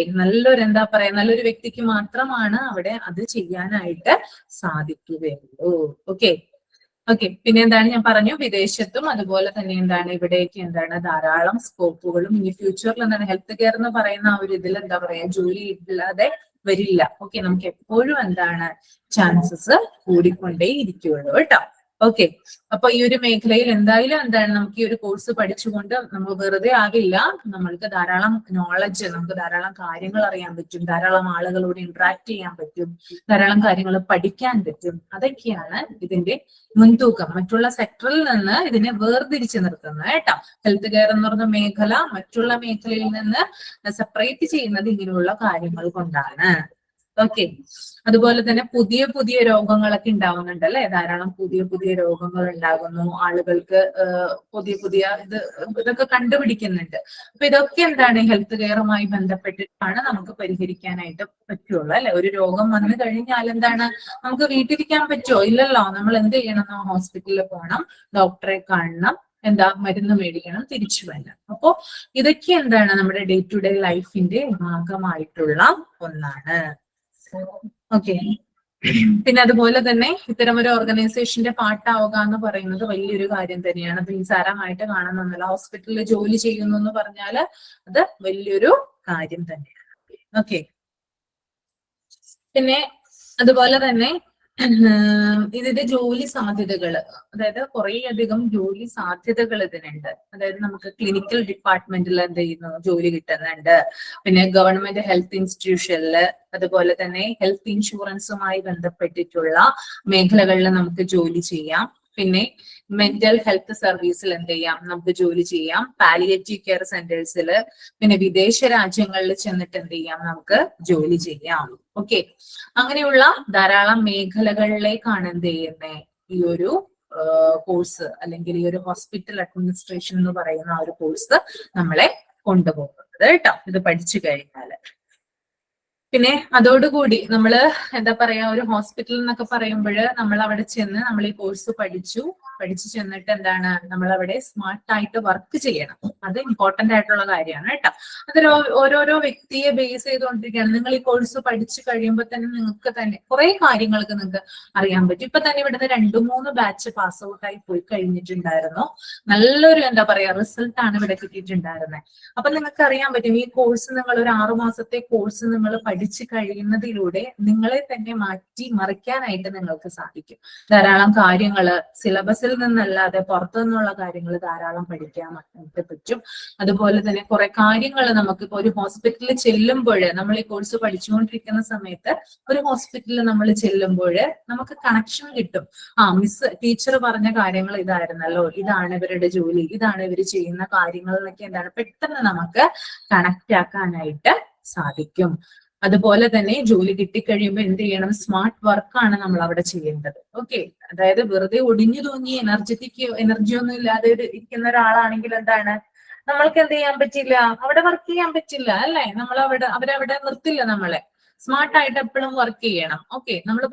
എന്താ പറയാ നല്ലൊരു വ്യക്തിക്ക് മാത്രമാണ് അവിടെ അത് ചെയ്യാനായിട്ട് സാധിക്കുകയുള്ളൂ. ഓക്കെ, പിന്നെ എന്താണ് ഞാൻ പറഞ്ഞു, വിദേശത്തും അതുപോലെ തന്നെ എന്താണ് ഇവിടേക്ക് എന്താണ് ധാരാളം സ്കോപ്പുകളും ഇനി ഫ്യൂച്ചറിൽ എന്താണ് ഹെൽത്ത് കെയർ എന്ന് പറയുന്ന ആ ഒരു ഇതിൽ എന്താ പറയാ ജോലി ഇല്ലാതെ വരില്ല. ഓക്കെ, നമുക്ക് എപ്പോഴും എന്താണ് ചാൻസസ് കൂടിക്കൊണ്ടേ ഇരിക്കുകയുള്ളൂ കേട്ടോ. ഓക്കെ, അപ്പൊ ഈ ഒരു മേഖലയിൽ എന്തായാലും എന്താണ് നമുക്ക് ഈ ഒരു കോഴ്സ് പഠിച്ചുകൊണ്ട് നമ്മൾ വെറുതെ ആകില്ല. നമ്മൾക്ക് ധാരാളം നോളജ്, നമുക്ക് ധാരാളം കാര്യങ്ങൾ അറിയാൻ പറ്റും, ധാരാളം ആളുകളോട് ഇന്ററാക്ട് ചെയ്യാൻ പറ്റും, ധാരാളം കാര്യങ്ങൾ പഠിക്കാൻ പറ്റും. അതൊക്കെയാണ് ഇതിന്റെ മുൻതൂക്കം. മറ്റുള്ള സെക്ടറിൽ നിന്ന് ഇതിനെ വേർതിരിച്ച് നിർത്തുന്നത് കേട്ടോ. ഹെൽത്ത് കെയർ എന്ന് പറഞ്ഞ മേഖല മറ്റുള്ള മേഖലയിൽ നിന്ന് സെപ്പറേറ്റ് ചെയ്യുന്നത് ഇങ്ങനെയുള്ള കാര്യങ്ങൾ കൊണ്ടാണ്. ഓക്കെ, അതുപോലെ തന്നെ പുതിയ പുതിയ രോഗങ്ങളൊക്കെ ഉണ്ടാവുന്നുണ്ട് അല്ലെ. ധാരാളം പുതിയ പുതിയ രോഗങ്ങൾ ഉണ്ടാകുന്നു, ആളുകൾക്ക് പുതിയ ഇതൊക്കെ കണ്ടുപിടിക്കുന്നുണ്ട്. അപ്പൊ ഇതൊക്കെ എന്താണ് ഹെൽത്ത് കെയറുമായി ബന്ധപ്പെട്ടിട്ടാണ് നമുക്ക് പരിഹരിക്കാനായിട്ട് പറ്റുള്ളൂ അല്ലെ. ഒരു രോഗം വന്നു കഴിഞ്ഞാൽ എന്താണ് നമുക്ക് വീട്ടിലിരിക്കാൻ പറ്റുമോ? ഇല്ലല്ലോ. നമ്മൾ എന്ത് ചെയ്യണം? ഹോസ്പിറ്റലിൽ പോകണം, ഡോക്ടറെ കാണണം, മരുന്ന് മേടിക്കണം, തിരിച്ചു വരണം. അപ്പോ ഇതൊക്കെ എന്താണ് നമ്മുടെ ഡേ ടു ഡേ ലൈഫിന്റെ ഭാഗമായിട്ടുള്ള ഒന്നാണ്. ഓക്കെ, പിന്നെ അതുപോലെ തന്നെ ഇത്തരം ഒരു ഓർഗനൈസേഷന്റെ പാർട്ടാവുക എന്ന് പറയുന്നത് വലിയൊരു കാര്യം തന്നെയാണ്. അത് നിസ്സാരമായിട്ട് കാണുന്നൊന്നുമില്ല. ഹോസ്പിറ്റലിൽ ജോലി ചെയ്യുന്നു എന്ന് പറഞ്ഞാല് അത് വലിയൊരു കാര്യം തന്നെയാണ്. ഓക്കെ, പിന്നെ അതുപോലെ തന്നെ ഇതിന്റെ ജോലി സാധ്യതകൾ, അതായത് കുറേയധികം ജോലി സാധ്യതകൾ ഇതിനുണ്ട്. അതായത് നമുക്ക് ക്ലിനിക്കൽ ഡിപ്പാർട്ട്മെന്റിൽ എന്ത് ചെയ്യുന്നു ജോലി കിട്ടുന്നുണ്ട്. പിന്നെ ഗവൺമെന്റ് ഹെൽത്ത് ഇൻസ്റ്റിറ്റ്യൂഷനില്, അതുപോലെ തന്നെ ഹെൽത്ത് ഇൻഷുറൻസുമായി ബന്ധപ്പെട്ടിട്ടുള്ള മേഖലകളിൽ നമുക്ക് ജോലി ചെയ്യാം. പിന്നെ മെന്റൽ ഹെൽത്ത് സർവീസിൽ എന്ത് ചെയ്യാം, നമുക്ക് ജോലി ചെയ്യാം. പാലിയേറ്റീവ് കെയർ സെന്റേഴ്സിൽ, പിന്നെ വിദേശ രാജ്യങ്ങളിൽ ചെന്നിട്ട് എന്ത് ചെയ്യാം, നമുക്ക് ജോലി ചെയ്യാം. ഓക്കെ, അങ്ങനെയുള്ള ധാരാളം മേഖലകളിലേക്കാണ് എന്ത് ചെയ്യുന്നത് ഈ ഒരു കോഴ്സ്, അല്ലെങ്കിൽ ഈ ഒരു ഹോസ്പിറ്റൽ അഡ്മിനിസ്ട്രേഷൻ എന്ന് പറയുന്ന ആ ഒരു കോഴ്സ് നമ്മളെ കൊണ്ടുപോകുന്നത്. ചെയ്യുന്നത് കേട്ടോ, ഇത് പഠിച്ചു കഴിഞ്ഞാൽ. പിന്നെ അതോടുകൂടി നമ്മള് എന്താ പറയാ, ഒരു ഹോസ്പിറ്റൽ എന്നൊക്കെ പറയുമ്പോൾ നമ്മൾ അവിടെ ചെന്ന് നമ്മൾ ഈ കോഴ്സ് പഠിച്ചു ചെന്നിട്ട് എന്താണ്, നമ്മൾ അവിടെ സ്മാർട്ടായിട്ട് വർക്ക് ചെയ്യണം. അത് ഇമ്പോർട്ടന്റ് ആയിട്ടുള്ള കാര്യമാണ് കേട്ടോ. അതിൽ ഓരോരോ വ്യക്തിയെ ബേസ് ചെയ്തുകൊണ്ടിരിക്കുകയാണ്. നിങ്ങൾ ഈ കോഴ്സ് പഠിച്ചു കഴിയുമ്പോൾ തന്നെ നിങ്ങൾക്ക് തന്നെ കുറെ കാര്യങ്ങൾക്ക് നിങ്ങൾക്ക് അറിയാൻ പറ്റും. ഇപ്പൊ തന്നെ ഇവിടുന്ന് 2-3 ബാച്ച് പാസ് ഔട്ടായി പോയി കഴിഞ്ഞിട്ടുണ്ടായിരുന്നു. നല്ലൊരു എന്താ പറയാ റിസൾട്ട് ആണ് ഇവിടെ കിട്ടിയിട്ടുണ്ടായിരുന്നത്. അപ്പൊ നിങ്ങൾക്ക് അറിയാൻ പറ്റും, ഈ കോഴ്സ് നിങ്ങൾ ഒരു 6 മാസത്തെ കോഴ്സ് നിങ്ങൾ പഠിച്ചു കഴിയുന്നതിലൂടെ നിങ്ങളെ തന്നെ മാറ്റി മറിക്കാനായിട്ട് നിങ്ങൾക്ക് സാധിക്കും. ധാരാളം കാര്യങ്ങള് സിലബസിൽ നിന്നല്ലാതെ പുറത്തു നിന്നുള്ള കാര്യങ്ങൾ ധാരാളം പഠിക്കാനായിട്ട് പറ്റും. അതുപോലെ തന്നെ കുറെ കാര്യങ്ങൾ നമുക്കിപ്പോ ഒരു ഹോസ്പിറ്റലിൽ ചെല്ലുമ്പോൾ, നമ്മൾ ഈ കോഴ്സ് പഠിച്ചുകൊണ്ടിരിക്കുന്ന സമയത്ത് ഒരു ഹോസ്പിറ്റലിൽ നമ്മൾ ചെല്ലുമ്പോൾ നമുക്ക് കണക്ഷൻ കിട്ടും. ടീച്ചർ പറഞ്ഞ കാര്യങ്ങൾ ഇതായിരുന്നല്ലോ, ഇതാണ് ഇവരുടെ ജോലി, ഇതാണ് ഇവർ ചെയ്യുന്ന കാര്യങ്ങൾ എന്നൊക്കെ എന്താണ് പെട്ടെന്ന് നമുക്ക് കണക്ട് ആക്കാനായിട്ട് സാധിക്കും. അതുപോലെ തന്നെ ജോലി കിട്ടിക്കഴിയുമ്പോൾ എന്ത് ചെയ്യണം, സ്മാർട്ട് വർക്കാണ് നമ്മൾ അവിടെ ചെയ്യേണ്ടത്. ഓക്കെ, അതായത് വെറുതെ ഒടിഞ്ഞു തൂങ്ങി എനർജി ഒന്നും ഇല്ലാതെ ഇരിക്കുന്ന ഒരാളാണെങ്കിൽ എന്താണ്, നമ്മൾക്ക് എന്ത് ചെയ്യാൻ പറ്റില്ല, അവിടെ വർക്ക് ചെയ്യാൻ പറ്റില്ല അല്ലെ. അവരവിടെ നിർത്തില്ല നമ്മളെ. സ്മാർട്ടായിട്ട് എപ്പോഴും വർക്ക് ചെയ്യണം. ഓക്കെ, നമ്മൾ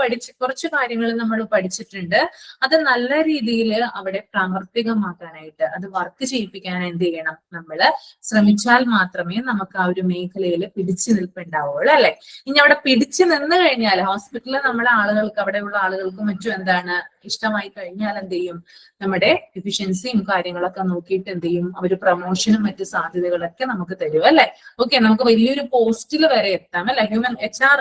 കുറച്ച് കാര്യങ്ങൾ നമ്മൾ പഠിച്ചിട്ടുണ്ട്. അത് നല്ല രീതിയിൽ അവിടെ പ്രാവർത്തികമാക്കാനായിട്ട്, അത് വർക്ക് ചെയ്യിപ്പിക്കാൻ എന്ത് ചെയ്യണം, നമ്മൾ ശ്രമിച്ചാൽ മാത്രമേ നമുക്ക് ആ ഒരു മേഖലയിൽ പിടിച്ചു നിൽപ്പുണ്ടാവുള്ളൂ അല്ലെ. ഇനി അവിടെ പിടിച്ചു നിന്ന് കഴിഞ്ഞാൽ ഹോസ്പിറ്റലിൽ നമ്മളെ ആളുകൾക്ക്, അവിടെയുള്ള ആളുകൾക്ക് മറ്റും എന്താണ് ഇഷ്ടമായി കഴിഞ്ഞാൽ എന്ത് ചെയ്യും, നമ്മുടെ എഫിഷ്യൻസിയും കാര്യങ്ങളൊക്കെ നോക്കിയിട്ട് എന്ത് ചെയ്യും, അവര് പ്രൊമോഷനും മറ്റു സാധ്യതകളൊക്കെ നമുക്ക് തരും അല്ലെ. ഓക്കെ, നമുക്ക് വലിയൊരു പോസ്റ്റിൽ വരെ എത്താം അല്ലെ. HR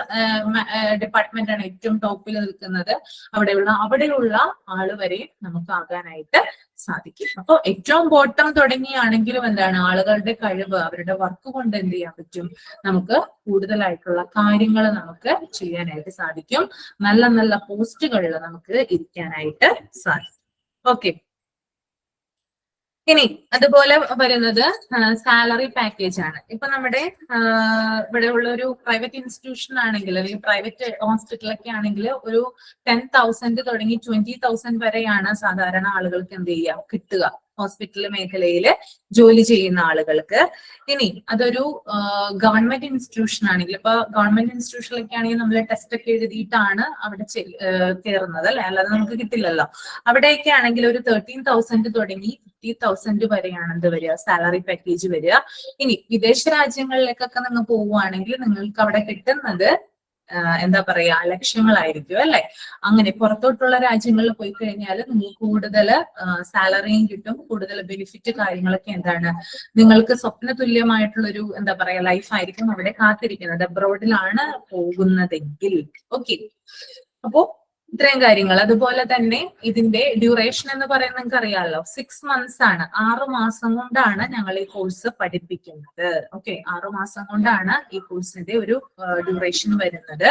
ഡിപ്പാർട്ട്മെന്റ് ആണ് ഏറ്റവും ടോപ്പിൽ നിൽക്കുന്നത്. അവിടെയുള്ള ആള് വരെ നമുക്ക് ആകാനായിട്ട് സാധിക്കും. അപ്പൊ ഏറ്റവും ബോട്ടം തുടങ്ങിയാണെങ്കിലും എന്താണ്, ആളുകളുടെ കഴിവ്, അവരുടെ വർക്ക് കൊണ്ട് എന്ത് ചെയ്യാൻ പറ്റും, നമുക്ക് കൂടുതലായിട്ടുള്ള കാര്യങ്ങൾ നമുക്ക് ചെയ്യാനായിട്ട് സാധിക്കും. നല്ല നല്ല പോസ്റ്റുകളിൽ നമുക്ക് ഇരിക്കാനായിട്ട് സാധിക്കും. ഓക്കെ, ഇനി അതുപോലെ വരുന്നത് സാലറി പാക്കേജ് ആണ്. ഇപ്പൊ നമ്മുടെ ഇവിടെ ഉള്ള ഒരു പ്രൈവറ്റ് ഇൻസ്റ്റിറ്റ്യൂഷൻ ആണെങ്കിൽ, അല്ലെങ്കിൽ പ്രൈവറ്റ് ഹോസ്പിറ്റലൊക്കെ ആണെങ്കിൽ ഒരു 10,000 തുടങ്ങി 20,000 വരെയാണ് സാധാരണ ആളുകൾക്ക് എന്ത് ചെയ്യുക, കിട്ടുക. ഹോസ്പിറ്റൽ മേഖലയിൽ ജോലി ചെയ്യുന്ന ആളുകൾക്ക്. ഇനി അതൊരു ഗവൺമെന്റ് ഇൻസ്റ്റിറ്റ്യൂഷൻ ആണെങ്കിൽ, ഇപ്പൊ ഗവൺമെന്റ് ഇൻസ്റ്റിറ്റ്യൂഷനിലൊക്കെ ആണെങ്കിൽ നമ്മൾ ടെസ്റ്റ് ഒക്കെ എഴുതിയിട്ടാണ് അവിടെ കയറുന്നത് അല്ലെ, അല്ലാതെ നമുക്ക് കിട്ടില്ലല്ലോ. അവിടെയൊക്കെ ആണെങ്കിൽ ഒരു 13,000 തുടങ്ങി 50,000 വരെയാണ് എന്ത് വരിക, സാലറി പാക്കേജ് വരിക. ഇനി വിദേശ രാജ്യങ്ങളിലേക്കൊക്കെ നിങ്ങൾ പോവുകയാണെങ്കിൽ നിങ്ങൾക്ക് അവിടെ കിട്ടുന്നത് എന്താ പറയാ ലക്ഷങ്ങളായിരിക്കും അല്ലെ. അങ്ങനെ പുറത്തോട്ടുള്ള രാജ്യങ്ങളിൽ പോയി കഴിഞ്ഞാൽ നിങ്ങൾക്ക് കൂടുതൽ സാലറിയും കിട്ടും, കൂടുതൽ ബെനിഫിറ്റ് കാര്യങ്ങളൊക്കെ എന്താണ് നിങ്ങൾക്ക് സ്വപ്ന തുല്യമായിട്ടുള്ളൊരു എന്താ പറയാ ലൈഫ് ആയിരിക്കും അവിടെ കാത്തിരിക്കുന്നത്, അബ്രോഡിലാണ് പോകുന്നതെങ്കിൽ. ഓക്കെ, അപ്പോ ഇത്രയും കാര്യങ്ങൾ. അതുപോലെ തന്നെ ഇതിന്റെ ഡ്യൂറേഷൻ എന്ന് പറയുന്നത് നിങ്ങൾക്ക് അറിയാമല്ലോ, 6 months ആണ്. 6 മാസം കൊണ്ടാണ് ഞങ്ങൾ ഈ കോഴ്സ് പഠിപ്പിക്കുന്നത്. ഓക്കെ, 6 മാസം കൊണ്ടാണ് ഈ കോഴ്സിന്റെ ഒരു ഡ്യൂറേഷൻ വരുന്നത്.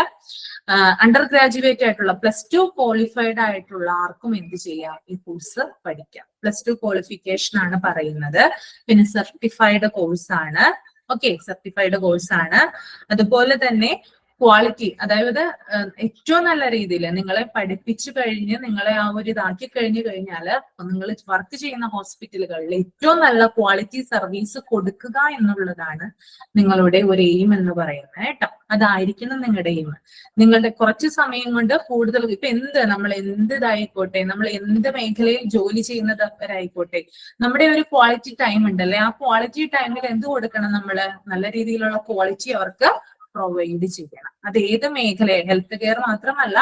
അണ്ടർ ഗ്രാജുവേറ്റ് ആയിട്ടുള്ള +2 ക്വാളിഫൈഡ് ആയിട്ടുള്ള ആർക്കും എന്ത് ചെയ്യാം, ഈ കോഴ്സ് പഠിക്കാം. +2 ക്വാളിഫിക്കേഷൻ ആണ് പറയുന്നത്. പിന്നെ സർട്ടിഫൈഡ് കോഴ്സ് ആണ്. ഓക്കെ, സർട്ടിഫൈഡ് കോഴ്സ് ആണ്. അതുപോലെ തന്നെ ക്വാളിറ്റി, അതായത് ഏറ്റവും നല്ല രീതിയിൽ നിങ്ങളെ പഠിപ്പിച്ചു കഴിഞ്ഞ് നിങ്ങളെ ആ ഒരു ഇതാക്കി കഴിഞ്ഞാൽ നിങ്ങൾ വർക്ക് ചെയ്യുന്ന ഹോസ്പിറ്റലുകളിൽ ഏറ്റവും നല്ല ക്വാളിറ്റി സർവീസ് കൊടുക്കുക എന്നുള്ളതാണ് നിങ്ങളുടെ ഒരു എയിം എന്ന് പറയുന്നത് കേട്ടോ. അതായിരിക്കണം നിങ്ങളുടെ എയിം. നിങ്ങളുടെ കുറച്ച് സമയം കൊണ്ട് കൂടുതൽ, ഇപ്പൊ നമ്മൾ ഇതായിക്കോട്ടെ, നമ്മൾ എന്ത് മേഖലയിൽ ജോലി ചെയ്യുന്നവരായിക്കോട്ടെ, നമ്മുടെ ഒരു ക്വാളിറ്റി ടൈം ഉണ്ടല്ലേ, ആ ക്വാളിറ്റി ടൈമിൽ എന്ത് കൊടുക്കണം, നമ്മള് നല്ല രീതിയിലുള്ള ക്വാളിറ്റി അവർക്ക് പ്രൊവൈഡ് ചെയ്യണം. അത് ഏത് മേഖല, ഹെൽത്ത് കെയർ മാത്രമല്ല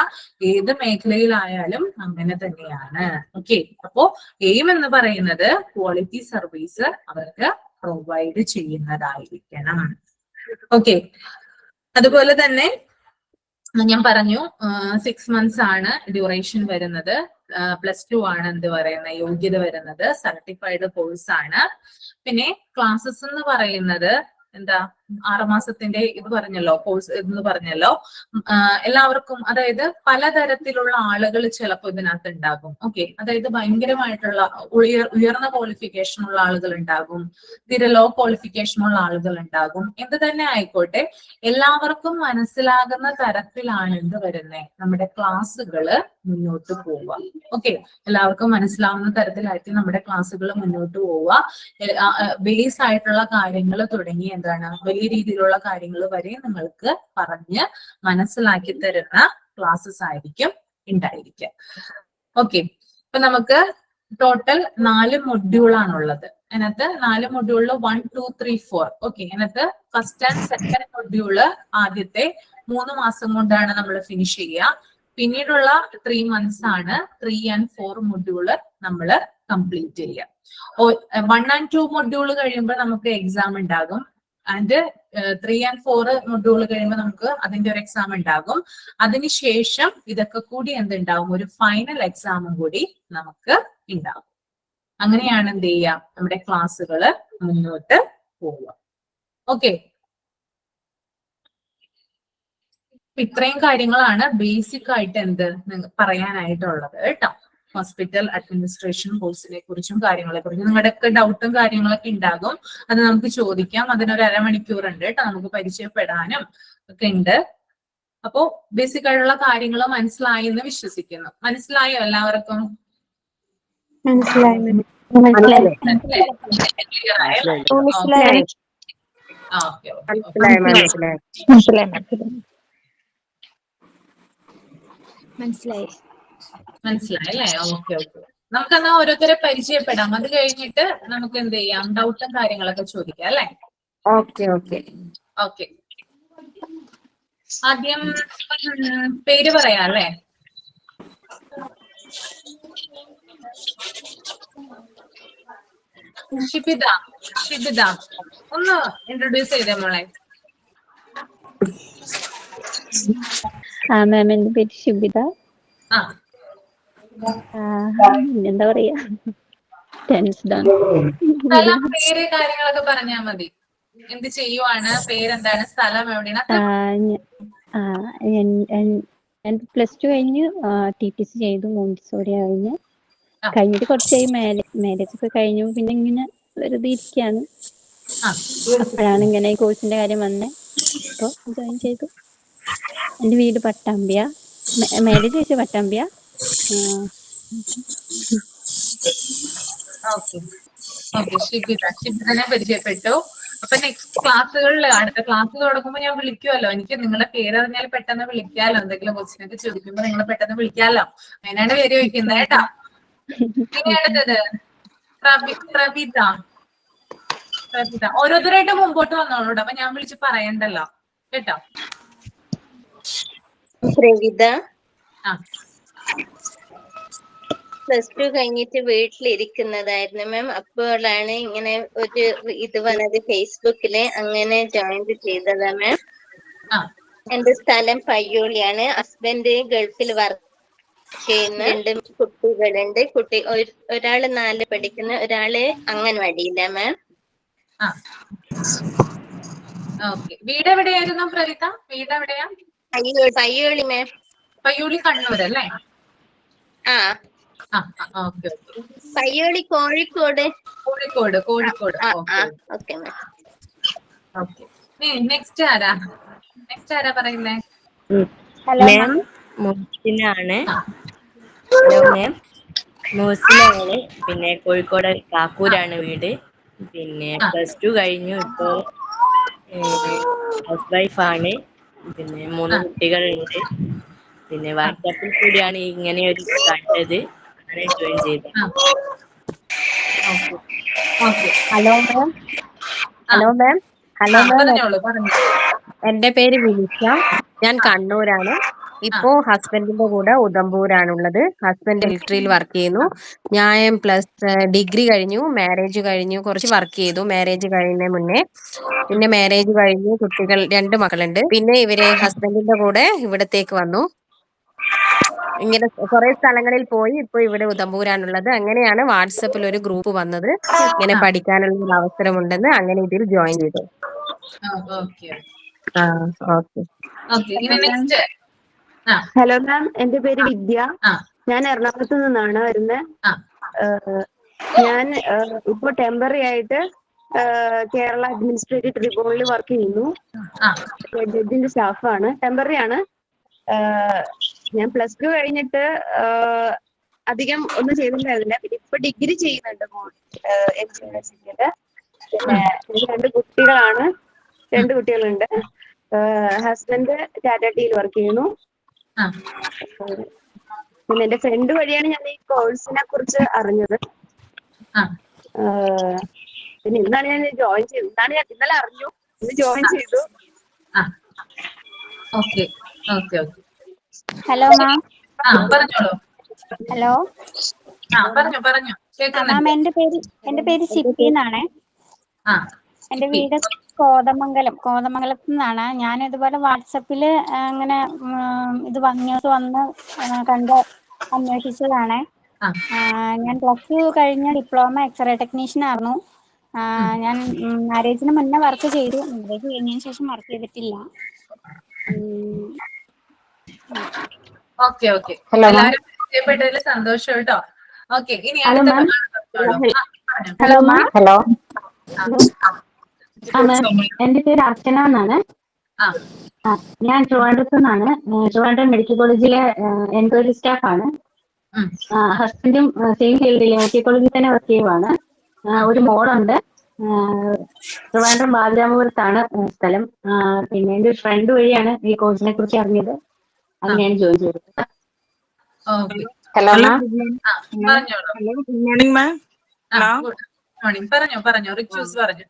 ഏത് മേഖലയിലായാലും അങ്ങനെ തന്നെയാണ്. ഓക്കെ, അപ്പോ എയിം എന്ന് പറയുന്നത് ക്വാളിറ്റി സർവീസ് അവർക്ക് പ്രൊവൈഡ് ചെയ്യുന്നതായിരിക്കണം. ഓക്കെ, അതുപോലെ തന്നെ ഞാൻ പറഞ്ഞു 6 months ആണ് ഡ്യൂറേഷൻ വരുന്നത്. +2 ആണ് എന്ത് പറയുന്നത് യോഗ്യത വരുന്നത്. സർട്ടിഫൈഡ് കോഴ്സ് ആണ്. പിന്നെ ക്ലാസ്സസ് എന്ന് പറയുന്നത് എന്താ, 6 മാസത്തിന്റെ ഇത് പറഞ്ഞല്ലോ, കോഴ്സ് എന്ന് പറഞ്ഞല്ലോ. എല്ലാവർക്കും, അതായത് പലതരത്തിലുള്ള ആളുകൾ ചിലപ്പോൾ ഇതിനകത്ത് ഉണ്ടാകും. ഓക്കെ, അതായത് ഭയങ്കരമായിട്ടുള്ള ഉയർന്ന ക്വാളിഫിക്കേഷൻ ഉള്ള ആളുകൾ ഉണ്ടാകും, തീരെ ലോ ക്വാളിഫിക്കേഷൻ ഉള്ള ആളുകൾ ഉണ്ടാകും. എന്ത് തന്നെ ആയിക്കോട്ടെ, എല്ലാവർക്കും മനസ്സിലാകുന്ന തരത്തിലാണ് എന്ത് വരുന്നത്, നമ്മുടെ ക്ലാസ്സുകള് മുന്നോട്ട് പോവുക. ഓക്കെ, എല്ലാവർക്കും മനസ്സിലാവുന്ന തരത്തിലായിട്ട് നമ്മുടെ ക്ലാസ്സുകൾ മുന്നോട്ട് പോവുക. ബേസ് ആയിട്ടുള്ള കാര്യങ്ങൾ തുടങ്ങി എന്താണ് വലിയ രീതിയിലുള്ള കാര്യങ്ങൾ വരെ നിങ്ങൾക്ക് പറഞ്ഞ് മനസ്സിലാക്കി തരുന്ന ക്ലാസ്സസ് ആയിരിക്കും ഉണ്ടായിരിക്കുക. ഓക്കെ, ഇപ്പൊ നമുക്ക് ടോട്ടൽ 4 മൊഡ്യൂളാണുള്ളത്. അതിനകത്ത് 4 മൊഡ്യൂളിൽ 1, 2, 3, 4. ഓക്കെ, അതിനകത്ത് ഫസ്റ്റ് ആൻഡ് സെക്കൻഡ് മൊഡ്യൂള് ആദ്യത്തെ 3 മാസം കൊണ്ടാണ് നമ്മൾ ഫിനിഷ് ചെയ്യുക. പിന്നീടുള്ള 3 months ആണ് 3 and 4 മൊഡ്യൂള് നമ്മൾ കംപ്ലീറ്റ് ചെയ്യുക. 1 and 2 മൊഡ്യൂള് കഴിയുമ്പോൾ നമുക്ക് എക്സാം ഉണ്ടാകും. ആൻഡ് 3 and 4 മൊഡ്യൂള് കഴിയുമ്പോൾ നമുക്ക് അതിന്റെ ഒരു എക്സാം ഉണ്ടാകും. അതിനുശേഷം ഇതൊക്കെ കൂടി എന്തുണ്ടാവും, ഒരു ഫൈനൽ എക്സാമും കൂടി നമുക്ക് ഉണ്ടാകും. അങ്ങനെയാണ് എന്ത് ചെയ്യുക, നമ്മുടെ ക്ലാസ്സുകൾ മുന്നോട്ട് പോവുക. ഓക്കെ, ഇത്രയും കാര്യങ്ങളാണ് ബേസിക് ആയിട്ട് എന്ത് പറയാനായിട്ടുള്ളത് കേട്ടോ. ഹോസ്പിറ്റൽ അഡ്മിനിസ്ട്രേഷൻ കോഴ്സിനെ കുറിച്ചും കാര്യങ്ങളെ കുറിച്ചും നിങ്ങളുടെയൊക്കെ ഡൗട്ടും കാര്യങ്ങളൊക്കെ ഉണ്ടാകും. അത് നമുക്ക് ചോദിക്കാം. അതിനൊരു അരമണിക്കൂർ ഉണ്ട് കേട്ടോ, നമുക്ക് പരിചയപ്പെടാനും ഒക്കെ ഉണ്ട്. അപ്പോ ബേസിക് ആയിട്ടുള്ള കാര്യങ്ങൾ മനസ്സിലായി എന്ന് വിശ്വസിക്കുന്നു. മനസ്സിലായോ എല്ലാവർക്കും? മനസ്സിലായല്ലേ? ഓക്കെ ഓക്കെ, നമുക്കെന്നാ ഓരോരുത്തരെ പരിചയപ്പെടാം. അത് കഴിഞ്ഞിട്ട് നമുക്ക് എന്ത് ചെയ്യാം, ഡൗട്ടും കാര്യങ്ങളൊക്കെ ചോദിക്കാം അല്ലെ? ഓക്കെ ഓക്കെ ഓക്കെ, ആദ്യം പേര് പറയാം അല്ലേ? ഷിബിത, ഷിബിത ഒന്ന് ഇൻട്രൊഡ്യൂസ് ചെയ്തേ മോളെ. മാം, എന്റെ പേര് ഷിബിത. ആ, എന്താ പറയാ, ടെൻസ്ഡാണ്. സ്ഥലം പേര് കാര്യങ്ങളൊക്കെ പറഞ്ഞാ മതി. എന്ത് ചെയ്യുവാണ്, പേരെന്താണ്, സ്ഥലം എവിടെയാണ്? ഞാൻ +2 കഴിഞ്ഞ് TTC ചെയ്തു. മോണ്ടിസോറി കഴിഞ്ഞിട്ട് കുറച്ചായി മാരേജ് ഒക്കെ കഴിഞ്ഞു. പിന്നെ ഇങ്ങനെ വെറുതെ ഇരിക്കുകയാണ്. അപ്പോഴാണ് ഇങ്ങനെ ഈ കോഴ്സിന്റെ കാര്യം വന്നേ. അപ്പോൾ ജോയിൻ ചെയ്തു. എന്റെ വീട് പട്ടാമ്പിയ. മാരേജ് കഴിച്ച പട്ടാമ്പിയ. ഓക്കെ ഓക്കെ, ഷിബിതനെ പരിചയപ്പെട്ടു. അപ്പൊ നെക്സ്റ്റ് ക്ലാസ്സുകളിൽ അടുത്ത ക്ലാസ് തുടങ്ങുമ്പോൾ ഞാൻ വിളിക്കുമല്ലോ. എനിക്ക് നിങ്ങളുടെ പേര് അറിഞ്ഞാൽ പെട്ടെന്ന് വിളിക്കാലോ. എന്തെങ്കിലും ക്വസ്റ്റ്യനൊക്കെ ചോദിക്കുമ്പോൾ നിങ്ങൾ പെട്ടെന്ന് വിളിക്കാലോ. അതിനാണ് പേര് ചോദിക്കുന്നത് കേട്ടാ. ഇനി അടുത്തത് പ്രവിത. പ്രവിത ഓരോരുത്തരായിട്ട് മുമ്പോട്ട് വന്നോളൂ. അപ്പൊ ഞാൻ വിളിച്ച് പറയണ്ടല്ലോ കേട്ടോ. പ്രവിത ആ, +2 കഴിഞ്ഞിട്ട് വീട്ടിലിരിക്കുന്നതായിരുന്നു മാം. അപ്പോഴാണ് ഇങ്ങനെ ഒരു ഇത് വന്നത് ഫേസ്ബുക്കില്. അങ്ങനെ ജോയിൻ ചെയ്തതാ മാം. ആ, എന്റെ സ്ഥലം പയ്യോളിയാണ്. ഹസ്ബൻഡ് ഗൾഫിൽ വർക്ക് ചെയ്യുന്ന 2 കുട്ടികളുണ്ട്. ഒരാള് 4 പഠിക്കുന്ന, ഒരാള് അംഗൻവാടിയില്ല മാം. ആ, ഓക്കെ. വീട് എവിടെയായിരുന്നു പ്രവിത? വീട് എവിടെയാ? പയ്യോളി മാം. പയ്യോളി, കണ്ണൂർ അല്ലേ? ആ, okay okay. Payyoli Kozhikode. Kozhikode, Kozhikode. Okay ma'am. Okay, next ആരാ? നെക്സ്റ്റ് ആരാ പറയുന്നേ? മാം മുഹ്സിനാണ്. ഹലോ മാം, മുഹ്സിനാണ്. പിന്നെ കോഴിക്കോട് കാക്കൂരാണ് വീട്. പിന്നെ +2 കഴിഞ്ഞു. ഇപ്പോ ഹൗസ് വൈഫാണ്. പിന്നെ 3 കുട്ടികളുണ്ട്. പിന്നെ വാട്സാപ്പിൽ കൂടിയാണ് ഇങ്ങനെ ഒരു കണ്ടത്. അങ്ങനെ ജോയിൻ ചെയ്തത്. Hello ma'am. Hello ma'am. Hello ma'am, പറഞ്ഞോളൂ. എന്റെ പേര് വിനിഷ. ഞാൻ കണ്ണൂരാണ്. ഇപ്പോ ഹസ്ബൻഡിന്റെ കൂടെ ഉദംപൂരാണുള്ളത്. ഹസ്ബൻഡ് മിലിറ്ററിയിൽ വർക്ക് ചെയ്യുന്നു. ഞാൻ ഡിഗ്രി കഴിഞ്ഞു. മാരേജ് കഴിഞ്ഞു. കുറച്ച് വർക്ക് ചെയ്തു മാരേജ് കഴിയുന്നതിന് മുന്നേ. പിന്നെ മാരേജ് കഴിഞ്ഞു. കുട്ടികൾ 2 മക്കളുണ്ട്. പിന്നെ ഇവര് ഹസ്ബൻഡിന്റെ കൂടെ ഇവിടത്തേക്ക് വന്നു. ഇങ്ങനെ കുറെ സ്ഥലങ്ങളിൽ പോയി. ഇപ്പൊ ഇവിടെ ഉദംപൂരാണുള്ളത്. അങ്ങനെയാണ് വാട്സപ്പിൽ ഒരു ഗ്രൂപ്പ് വന്നത്. ഇങ്ങനെ പഠിക്കാനുള്ള ഒരു അവസരമുണ്ടെന്ന്. അങ്ങനെ ഇതിൽ ജോയിൻ ചെയ്തു. ഹലോ മാം, എന്റെ പേര് വിദ്യ. ഞാൻ എറണാകുളത്ത് നിന്നാണ് വരുന്നത്. ഞാൻ ഇപ്പൊ ടെമ്പററി ആയിട്ട് കേരള അഡ്മിനിസ്ട്രേറ്റീവ് ട്രിബ്യൂണലിൽ വർക്ക് ചെയ്യുന്നു. ജഡ്ജിന്റെ സ്റ്റാഫാണ്. ടെമ്പററി ആണ്. ഞാൻ +2 കഴിഞ്ഞിട്ട് അധികം ഒന്നും ചെയ്തിട്ടുണ്ടായിരുന്നില്ല. പിന്നെ ഇപ്പൊ ഡിഗ്രി ചെയ്യുന്നുണ്ട് യൂണിവേഴ്സിറ്റിയില്. പിന്നെ എനിക്ക് 2 കുട്ടികളാണ്. 2 കുട്ടികളുണ്ട്. ഹസ്ബൻഡ് ടാറ്റ ടീയിൽ വർക്ക് ചെയ്യുന്നു. പിന്നെ എന്റെ ഫ്രണ്ട് വഴിയാണ് ഞാൻ ഈ കോഴ്സിനെ കുറിച്ച് അറിഞ്ഞത്. പിന്നെ ഇന്നാണ് ഞാൻ ജോയിൻ ചെയ്തത്. ഇന്നലെ അറിഞ്ഞു, ഇന്ന് ജോയിൻ ചെയ്തു. Okay okay okay. Hello ma'am. പറഞ്ഞോളൂ. ഹലോ. പറഞ്ഞു മാം, എന്റെ പേര് സിപ്പി എന്നാണ്. എന്റെ വീട് കോതമംഗലത്ത് നിന്നാണ്. ഞാൻ ഇതുപോലെ വാട്സപ്പില് അങ്ങനെ ഇത് ന്യൂസ് വന്ന് കണ്ട് അന്വേഷിച്ചതാണ്. ഞാൻ +2 കഴിഞ്ഞ ഡിപ്ലോമ എക്സ്റേ ടെക്നീഷ്യൻ ആയിരുന്നു. ഞാൻ മാരേജിന് മുന്നേ വർക്ക് ചെയ്തു. മാരേജ് കഴിഞ്ഞതിന് ശേഷം വർക്ക് ചെയ്തിട്ടില്ല. Okay okay. എല്ലാവരും പരിചയപ്പെട്ടതിൽ സന്തോഷം കേട്ടോ. ഓക്കെ, ഇനി അടുത്ത ഹലോ മാം. ഹലോ. എന്റെ പേര് അർച്ചന എന്നാണ്. ഞാൻ ട്രിവാൻഡ്രത്ത് നിന്നാണ്. ട്രിവാൻഡ്രം മെഡിക്കൽ കോളേജിലെ എൻക്വയറി സ്റ്റാഫ് ആണ്. ഹസ്ബൻഡും സെയിം ഫീൽഡിൽ മെഡിക്കൽ കോളേജിൽ തന്നെ വർക്ക് ചെയ്യുവാണ്. ഒരു മോളുണ്ട്. ട്രിവാൻഡ്രം ബാലരാമപുരത്താണ് സ്ഥലം. പിന്നെ എന്റെ ഒരു ഫ്രണ്ട് വഴിയാണ് ഈ കോഴ്സിനെ കുറിച്ച് അറിഞ്ഞത്. അങ്ങനെയാണ് ജോയിൻ ചെയ്തത്. Hello ma'am. Good morning ma'am. പറഞ്ഞോ റിക്യൂസ് പറഞ്ഞു.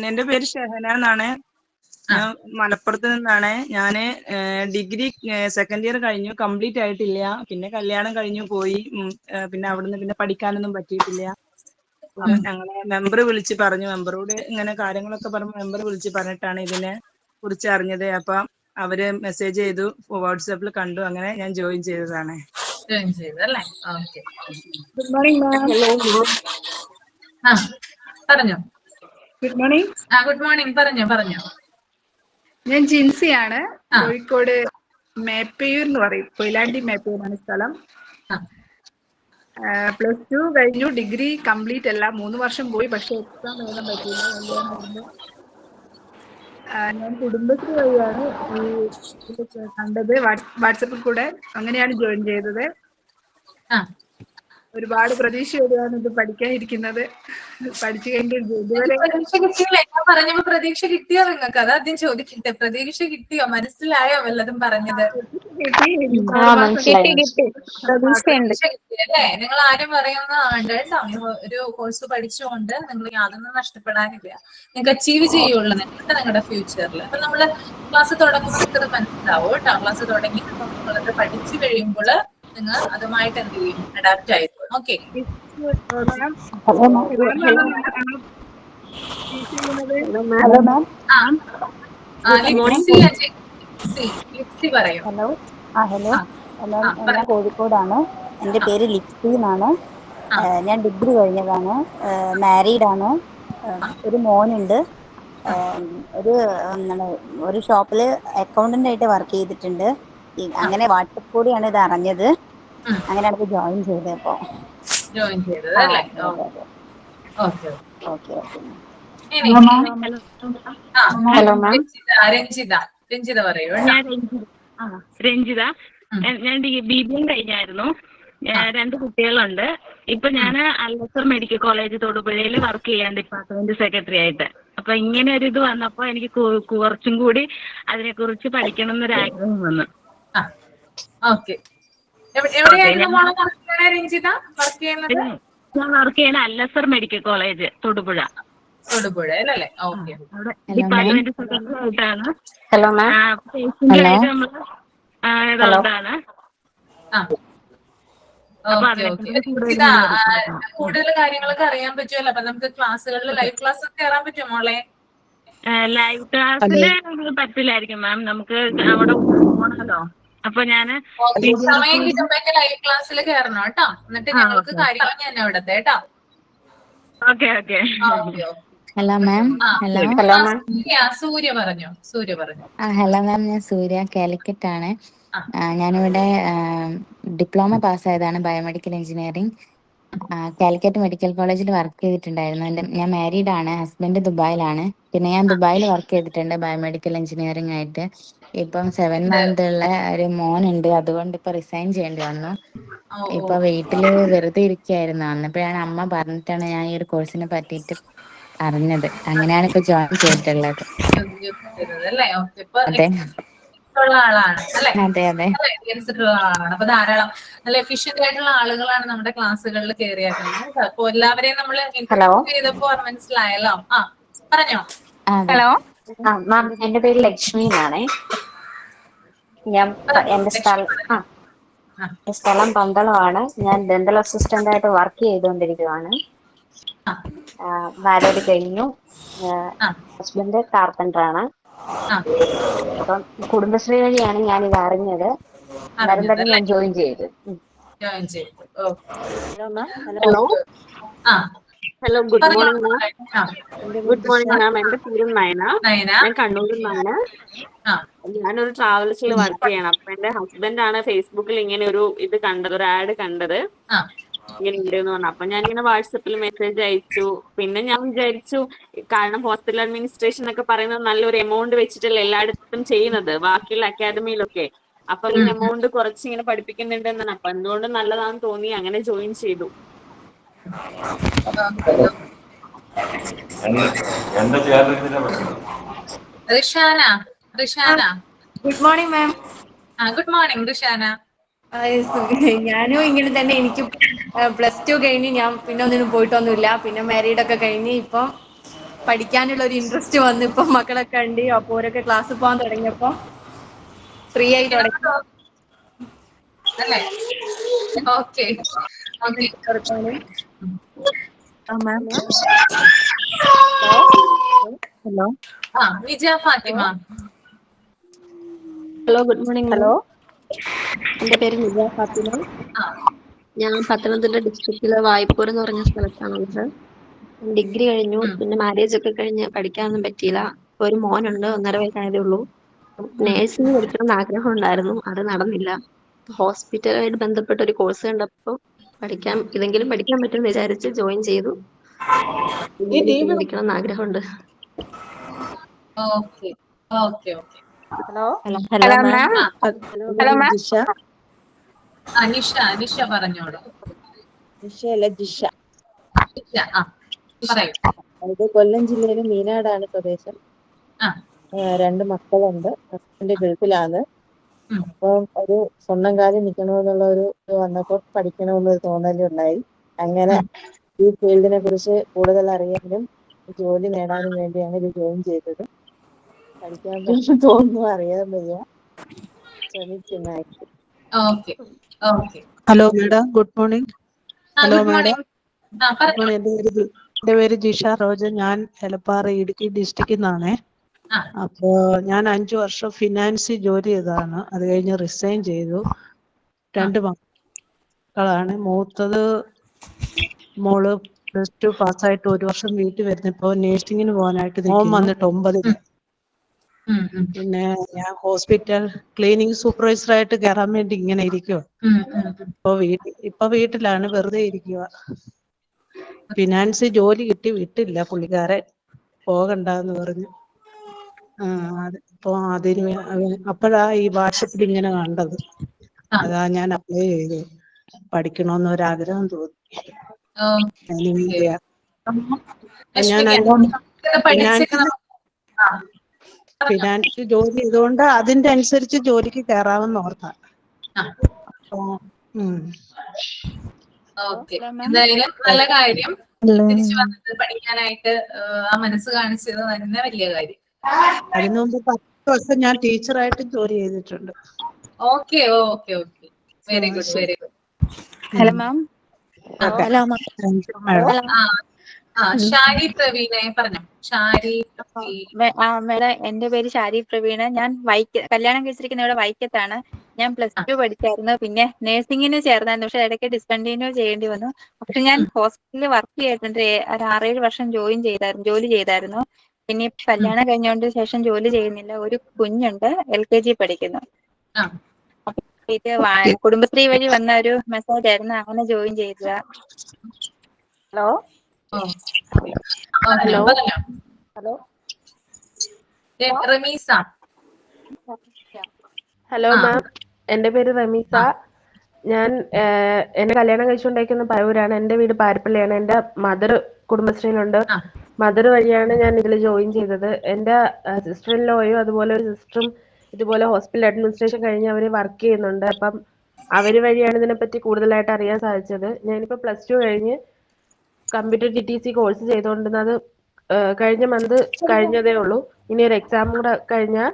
എന്റെ പേര് ഷെഹന എന്നാണ്. ഞാൻ മലപ്പുറത്ത് നിന്നാണ്. ഞാന് ഡിഗ്രി സെക്കൻഡ് ഇയർ കഴിഞ്ഞു, കംപ്ലീറ്റ് ആയിട്ടില്ല. പിന്നെ കല്യാണം കഴിഞ്ഞു പോയി. പിന്നെ അവിടുന്ന് പിന്നെ പഠിക്കാനൊന്നും പറ്റിയിട്ടില്ല. ഞങ്ങളെ മെമ്പർ വിളിച്ച് പറഞ്ഞു, മെമ്പറോട് ഇങ്ങനെ കാര്യങ്ങളൊക്കെ പറഞ്ഞു. മെമ്പർ വിളിച്ച് പറഞ്ഞിട്ടാണ് ഇതിനെ കുറിച്ച് അറിഞ്ഞത്. അപ്പൊ അവര് മെസ്സേജ് ചെയ്തു, വാട്സാപ്പിൽ കണ്ടു. അങ്ങനെ ഞാൻ ജോയിൻ ചെയ്തതാണ്. Good morning ma'am. പറഞ്ഞോ. Good morning. Good morning. പറഞ്ഞോ. ഞാൻ ജിൻസിയാണ്. കോഴിക്കോട് മേപ്പയൂർ എന്ന് പറയും. കൊയിലാണ്ടി മേപ്പയൂരാണ് സ്ഥലം. +2 കഴിഞ്ഞു. ഡിഗ്രി കംപ്ലീറ്റ് അല്ല, 3 വർഷം പോയി. പക്ഷെ എക്സാം എഴുതാൻ പറ്റിയില്ല. കല്യാണമായിരുന്നു. ഞാൻ കുടുംബശ്രീ വഴിയാണ് ഈ കണ്ടത്, വാട്സപ്പിൽ കൂടെ. അങ്ങനെയാണ് ജോയിൻ ചെയ്തത്. ഒരുപാട് പ്രതീക്ഷയോടെയാണ് ഇത് പഠിക്കാനിരിക്കുന്നത്. പഠിച്ചു കഴിഞ്ഞിട്ട് ഇതുവരെ പറഞ്ഞപ്പോ പ്രതീക്ഷ കിട്ടിയോ നിങ്ങൾക്ക്? അതാദ്യം ചോദിക്കട്ടെ. പ്രതീക്ഷ കിട്ടിയോ? മനസ്സിലായോ വല്ലതും പറഞ്ഞത്? അല്ലേ? നിങ്ങൾ ആരും പറയുന്നതാണ് കേട്ടോ. ഒരു കോഴ്സ് പഠിച്ചുകൊണ്ട് നിങ്ങൾ യാതൊന്നും നഷ്ടപ്പെടാനില്ല. നിങ്ങൾക്ക് അച്ചീവ് ചെയ്യുള്ളൂ നിങ്ങളുടെ ഫ്യൂച്ചറിൽ. അപ്പൊ നമ്മള് ക്ലാസ് തുടങ്ങുമ്പോൾ നിങ്ങൾക്കത് മനസ്സിലാവും കേട്ടോ. ക്ലാസ് തുടങ്ങി നിങ്ങളത് പഠിച്ചു കഴിയുമ്പോൾ നിങ്ങൾ അതുമായിട്ട് എന്ത് ചെയ്യും? അഡാപ്റ്റ് ആയിരിക്കും. ഓക്കെ. ഞാൻ കോഴിക്കോടാണ്. എന്റെ പേര് ലിപ്സി എന്നാണ്. ഞാൻ ഡിഗ്രി കഴിഞ്ഞതാണ്. മാരീഡ് ആണ്. ഒരു മോനുണ്ട്. ഒരു ഷോപ്പില് അക്കൗണ്ടന്റ് ആയിട്ട് വർക്ക് ചെയ്തിട്ടുണ്ട്. അങ്ങനെ വാട്സപ്പ് കൂടിയാണ് ഇത് അറിഞ്ഞത്. അങ്ങനെയാണ് ഇത് ജോയിൻ ചെയ്തത്. ഇപ്പോ ജോയിൻ ചെയ്തത് അല്ലേ? ഓക്കെ. Hello ma'am. രഞ്ജിത പറയൂ. രഞ്ജിത. ഞാൻ BBA കഴിഞ്ഞായിരുന്നു. 2 കുട്ടികളുണ്ട്. ഇപ്പൊ ഞാൻ അൽനസർ മെഡിക്കൽ കോളേജ് തൊടുപുഴയിൽ വർക്ക് ചെയ്യാൻ ഡിപ്പാർട്ട്മെന്റ് സെക്രട്ടറി ആയിട്ട്. അപ്പൊ ഇങ്ങനെ ഒരു ഇത് വന്നപ്പോ എനിക്ക് കുറച്ചും കൂടി അതിനെ കുറിച്ച് പഠിക്കണം എന്നൊരാഗ്രഹം വന്നു. ഓക്കെ. എവിടെയായിരുന്നു രഞ്ജിത വർക്ക് ചെയ്യുന്നത്? ഞാൻ വർക്ക് ചെയ്യണ അൽനസർ മെഡിക്കൽ കോളേജ് തൊടുപുഴ അല്ലേ? ഓക്കെ. ഡിപ്പാർട്ട്മെന്റ് സെക്രട്ടറി ആയിട്ടാണ്. Hello ma'am. ഇതാണ്. കൂടുതൽ കാര്യങ്ങളൊക്കെ അറിയാൻ പറ്റുമല്ലോ. അപ്പൊ നമുക്ക് ക്ലാസ്സുകളിൽ ലൈവ് ക്ലാസ് കയറാൻ പറ്റുമോ മോളെ? ലൈവ് ക്ലാസ്സില് പറ്റില്ലായിരിക്കും മാം. നമുക്ക് അവിടെ പോകണല്ലോ. അപ്പൊ ഞാന് സമയം കിട്ടുമ്പോഴൊക്കെ ലൈവ് ക്ലാസ്സിൽ കയറണം കേട്ടോ. എന്നിട്ട് ഞങ്ങൾക്ക് കാര്യങ്ങൾ ഞാൻ അവിടത്തെ കേട്ടോ. ഓക്കെ. Hello ma'am. സൂര്യ പറഞ്ഞു. ഹലോ മാം, ഞാൻ സൂര്യ, കാലിക്കറ്റ് ആണ്. ഞാനിവിടെ ഡിപ്ലോമ പാസ്സായതാണ്, ബയോമെഡിക്കൽ എഞ്ചിനീയറിംഗ്. കാലിക്കറ്റ് മെഡിക്കൽ കോളേജിൽ വർക്ക് ചെയ്തിട്ടുണ്ടായിരുന്നു. ഞാൻ മാരീഡ് ആണ്. ഹസ്ബൻഡ് ദുബായിലാണ്. പിന്നെ ഞാൻ ദുബായിൽ വർക്ക് ചെയ്തിട്ടുണ്ട് ബയോമെഡിക്കൽ എഞ്ചിനീയറിംഗ് ആയിട്ട്. ഇപ്പം 7 മന്ത് ഉള്ള ഒരു മോനുണ്ട്, അതുകൊണ്ട് ഇപ്പൊ റിസൈൻ ചെയ്യേണ്ടി വന്നു. ഇപ്പൊ വീട്ടില് വെറുതെ ഇരിക്കുകയായിരുന്നു. അന്നപ്പോഴാണ് അമ്മ പറഞ്ഞിട്ടാണ് ഞാൻ ഈ ഒരു കോഴ്സിനെ പറ്റിയിട്ട് അറിഞ്ഞത്. അങ്ങനെയാണ് ഇപ്പൊ ജോയിൻ ചെയ്തിട്ടുള്ളത്. അല്ലേ? ഓക്കെ. ഇപ്പൊ അതെ ഉള്ള ആളാണ് അല്ലെ? അതെ അതെ. ഉള്ള ആളാണ്. അപ്പൊ ധാരാളം നല്ല എഫിഷ്യന്റ് ആയിട്ടുള്ള ആളുകളാണ് നമ്മുടെ ക്ലാസ്സുകളിൽ കയറിയേക്കുന്നത്. അപ്പൊ എല്ലാവരെയും നമ്മൾ ഇന്റർവ്യൂ ചെയ്തപ്പോ മനസ്സിലായല്ലോ. പറഞ്ഞോ. അതെ. ഹലോ മാം, എന്റെ പേര് ലക്ഷ്മി എന്നാണേ. എന്റെ സ്ഥലം പന്തളമാണ്. ഞാൻ ഡെന്റൽ അസിസ്റ്റന്റ് ആയിട്ട് വർക്ക് ചെയ്തുകൊണ്ടിരിക്കുകയാണ്. മാരേജ് കഴിഞ്ഞു. ഹസ്ബൻഡ് കാർപ്പൻ്റർ ആണ്. അപ്പം കുടുംബശ്രീ വഴിയാണ് ഞാൻ ഇത് അറിഞ്ഞത്. അന്നേരം തന്നെ ഞാൻ ജോയിൻ ചെയ്തു. ഹലോ ഹലോ, ഗുഡ് മോർണിംഗ് മാം. ഗുഡ് മോർണിംഗ് മാം. എന്റെ പേര് നയന. ഞാൻ കണ്ണൂരിൽ നിന്നാണ്. ഞാനൊരു ട്രാവൽസിൽ വർക്ക് ചെയ്യണം. അപ്പൊ എന്റെ ഹസ്ബൻഡ് ആണ് ഫേസ്ബുക്കിൽ ഇങ്ങനെ ഒരു ഇത് കണ്ടത്, ഒരു ആഡ് കണ്ടത് ഇങ്ങനെ ഉണ്ടെന്ന് പറഞ്ഞു. അപ്പൊ ഞാനിങ്ങനെ വാട്സപ്പിൽ മെസ്സേജ് അയച്ചു. പിന്നെ ഞാൻ വിചാരിച്ചു, കാരണം ഹോസ്പിറ്റൽ അഡ്മിനിസ്ട്രേഷൻ എന്നൊക്കെ പറയുന്നത് നല്ലൊരു എമൗണ്ട് വെച്ചിട്ടല്ലേ എല്ലായിടത്തും ചെയ്യുന്നത്, ബാക്കിയുള്ള അക്കാദമിയിലൊക്കെ. അപ്പൊ ഈ എമൗണ്ട് കുറച്ച് ഇങ്ങനെ പഠിപ്പിക്കുന്നുണ്ടെന്നാണ്. അപ്പൊ എന്തുകൊണ്ട് നല്ലതാണെന്ന് തോന്നി, അങ്ങനെ ജോയിൻ ചെയ്തു. ഗുഡ് മോർണിംഗ് മാം. Good morning Rishana. ഞാനും ഇങ്ങനെ തന്നെ. എനിക്ക് +2 കഴിഞ്ഞ് ഞാൻ പിന്നെ ഒന്നിനും പോയിട്ടൊന്നുമില്ല. പിന്നെ മാരീഡ് ഒക്കെ കഴിഞ്ഞ് ഇപ്പം പഠിക്കാനുള്ള ഒരു ഇൻട്രസ്റ്റ് വന്നു. ഇപ്പം മക്കളൊക്കെ ഉണ്ട്. അപ്പൊ ഓരൊക്കെ ക്ലാസ് പോകാൻ തുടങ്ങിയപ്പോ ഫ്രീ ആയി തുടങ്ങി. Okay. Hello Vija Fathima. Hello, good morning. Hello, എന്റെ പേര് നിജ ഫാത്തിമ. ഞാൻ പത്തനംതിട്ട ഡിസ്ട്രിക്റ്റിലെ വായ്പൂർ എന്ന് പറഞ്ഞ സ്ഥലത്താണുള്ളത്. ഡിഗ്രി കഴിഞ്ഞു. പിന്നെ മാരേജ് ഒക്കെ കഴിഞ്ഞ് പഠിക്കാനൊന്നും പറ്റിയില്ല. ഒരു മോനുണ്ട്, 1.5 വയസ്സായതേ ഉള്ളൂ. നേഴ്സിംഗ് പഠിക്കണം ആഗ്രഹം ഉണ്ടായിരുന്നു, അത് നടന്നില്ല. ഹോസ്പിറ്റലുമായിട്ട് ബന്ധപ്പെട്ട ഒരു കോഴ്സ് കണ്ടപ്പോൾ ഇതെങ്കിലും പഠിക്കാൻ പറ്റുമെന്ന് വിചാരിച്ച് ജോയിൻ ചെയ്തു. പഠിക്കണം എന്ന് ആഗ്രഹമുണ്ട്. Hello hello ma'am. Hello ma'am. Jisha. Nisha പറഞ്ഞോളൂ. ജിഷയല്ല, ജിഷ. പറയൂ. കൊല്ലം ജില്ലയിലെ മീനാടാണ് സ്വദേശം. 2 മക്കളുണ്ട്. ഹസ്ബൻഡ് ഗൾഫിലാണ്. അപ്പം ഒരു സ്വന്തം കാര്യം നിൽക്കണമെന്നുള്ള ഒരു ഇത് വന്നപ്പോൾ പഠിക്കണമെന്നൊരു തോന്നലുണ്ടായി. അങ്ങനെ ഈ ഫീൽഡിനെ കുറിച്ച് കൂടുതൽ അറിയാനും ജോലി നേടാനും വേണ്ടിയാണ് ഇത് ജോയിൻ ചെയ്തത്. പഠിക്കാൻ തോന്നുന്നു, അറിയാൻ വയ്യ, ശ്രമിക്കുന്നായിരിക്കും. Hello madam, good morning. Hello madam, good morning. എന്റെ പേര് ജിഷ റോജ. ഞാൻ എലപ്പാറ ഇടുക്കി ഡിസ്ട്രിക്റ്റിൽ നിന്നാണേ. അപ്പോ ഞാൻ 5 വർഷം ഫിനാൻസിൽ ജോലി ചെയ്തതാണ്. അത് കഴിഞ്ഞ് റിസൈൻ ചെയ്തു. 2 മക്കളാണ്. മൂത്തത് മോള് +2 പാസ്സായിട്ട് 1 വർഷം വീട്ടിൽ വരുന്നു. ഇപ്പോൾ നേഴ്സിങ്ങിന് പോകാനായിട്ട് മോൻ വന്നിട്ട് 9. പിന്നെ ഞാൻ ഹോസ്പിറ്റൽ ക്ലീനിങ് സൂപ്പർവൈസറായിട്ട് കയറാൻ വേണ്ടി ഇങ്ങനെ ഇരിക്കുക. ഇപ്പൊ വീട്ടിലാണ്, വെറുതെ ഇരിക്കുക. ഫിനാൻസ് ജോലി കിട്ടി, വിട്ടില്ല പുള്ളിക്കാരൻ, പോകണ്ടെന്ന് പറഞ്ഞു. ഇപ്പൊ അപ്പോഴാ ഈ വാട്സപ്പിൽ ഇങ്ങനെ കണ്ടത്. അതാ ഞാൻ അപ്ലൈ ചെയ്തു. പഠിക്കണമെന്നൊരാഗ്രഹം തോന്നി. ഞാൻ ഫിനാൻസ് ജോലി ചെയ്തുകൊണ്ട് അതിന്റെ അനുസരിച്ച് ജോലിക്ക് കയറാമെന്ന് ഓർത്താ. എന്തായാലും നല്ല കാര്യം. തിരിച്ചു വന്നിട്ട് പഠിക്കാനായിട്ട് മനസ്സ് കാണിച്ചത് തന്നെ വലിയ കാര്യം. അതിനു മുമ്പ് 10 വർഷം ഞാൻ ടീച്ചറായിട്ട് ജോലി ചെയ്തിട്ടുണ്ട്. Okay. Very good. Hello ma'am. Hello madam. Shari പ്രവീണെ പറഞ്ഞു. മേഡം, എന്റെ പേര് ഷാരി പ്രവീണ. ഞാൻ കല്യാണം കഴിച്ചിരിക്കുന്ന ഇവിടെ വൈക്കത്താണ്. ഞാൻ +2 പഠിച്ചായിരുന്നു. പിന്നെ നഴ്സിംഗിന് ചേർന്നായിരുന്നു. പക്ഷെ ഇടയ്ക്ക് ഡിസ്കണ്ടിന്യൂ ചെയ്യേണ്ടി വന്നു. പക്ഷെ ഞാൻ ഹോസ്പിറ്റലിൽ വർക്ക് ചെയ്തിട്ടുണ്ട്. ഒരു 6-7 വർഷം ജോലി ചെയ്തായിരുന്നു. പിന്നെ കല്യാണം കഴിഞ്ഞോണ്ട് ശേഷം ജോലി ചെയ്യുന്നില്ല. ഒരു കുഞ്ഞുണ്ട്, LKG പഠിക്കുന്നു. ഇത് കുടുംബശ്രീ വഴി വന്ന ഒരു മെസ്സേജ് ആയിരുന്നു, അങ്ങനെ ജോയിൻ ചെയ്തതാ. ഹലോ. റമീസ. ഹലോ മാം, എൻ്റെ പേര് റമീസ. ഞാൻ എന്നെ കല്യാണം കഴിച്ചുകൊണ്ടേക്കുന്ന പരവൂരാണ്. എൻ്റെ വീട് പാരിപ്പള്ളിയാണ്. എൻ്റെ മദർ കുടുംബശ്രീയിലുണ്ട്. മദർ വഴിയാണ് ഞാൻ ഇതിൽ ജോയിൻ ചെയ്തത്. എൻ്റെ സിസ്റ്റർ ഇൻ ലോയും അതുപോലെ ഒരു സിസ്റ്ററും ഇതുപോലെ ഹോസ്പിറ്റൽ അഡ്മിനിസ്ട്രേഷൻ കഴിഞ്ഞ് അവർ വർക്ക് ചെയ്യുന്നുണ്ട്. അപ്പം അവർ വഴിയാണ് ഇതിനെപ്പറ്റി കൂടുതലായിട്ട് അറിയാൻ സാധിച്ചത്. ഞാനിപ്പോൾ +2 കഴിഞ്ഞ് കമ്പ്യൂട്ടർ TTC കോഴ്സ് ചെയ്തുകൊണ്ടിരുന്നത് കഴിഞ്ഞ മന്ത് കഴിഞ്ഞതേ ഉള്ളൂ. ഇനി ഒരു എക്സാം കൂടെ കഴിഞ്ഞാൽ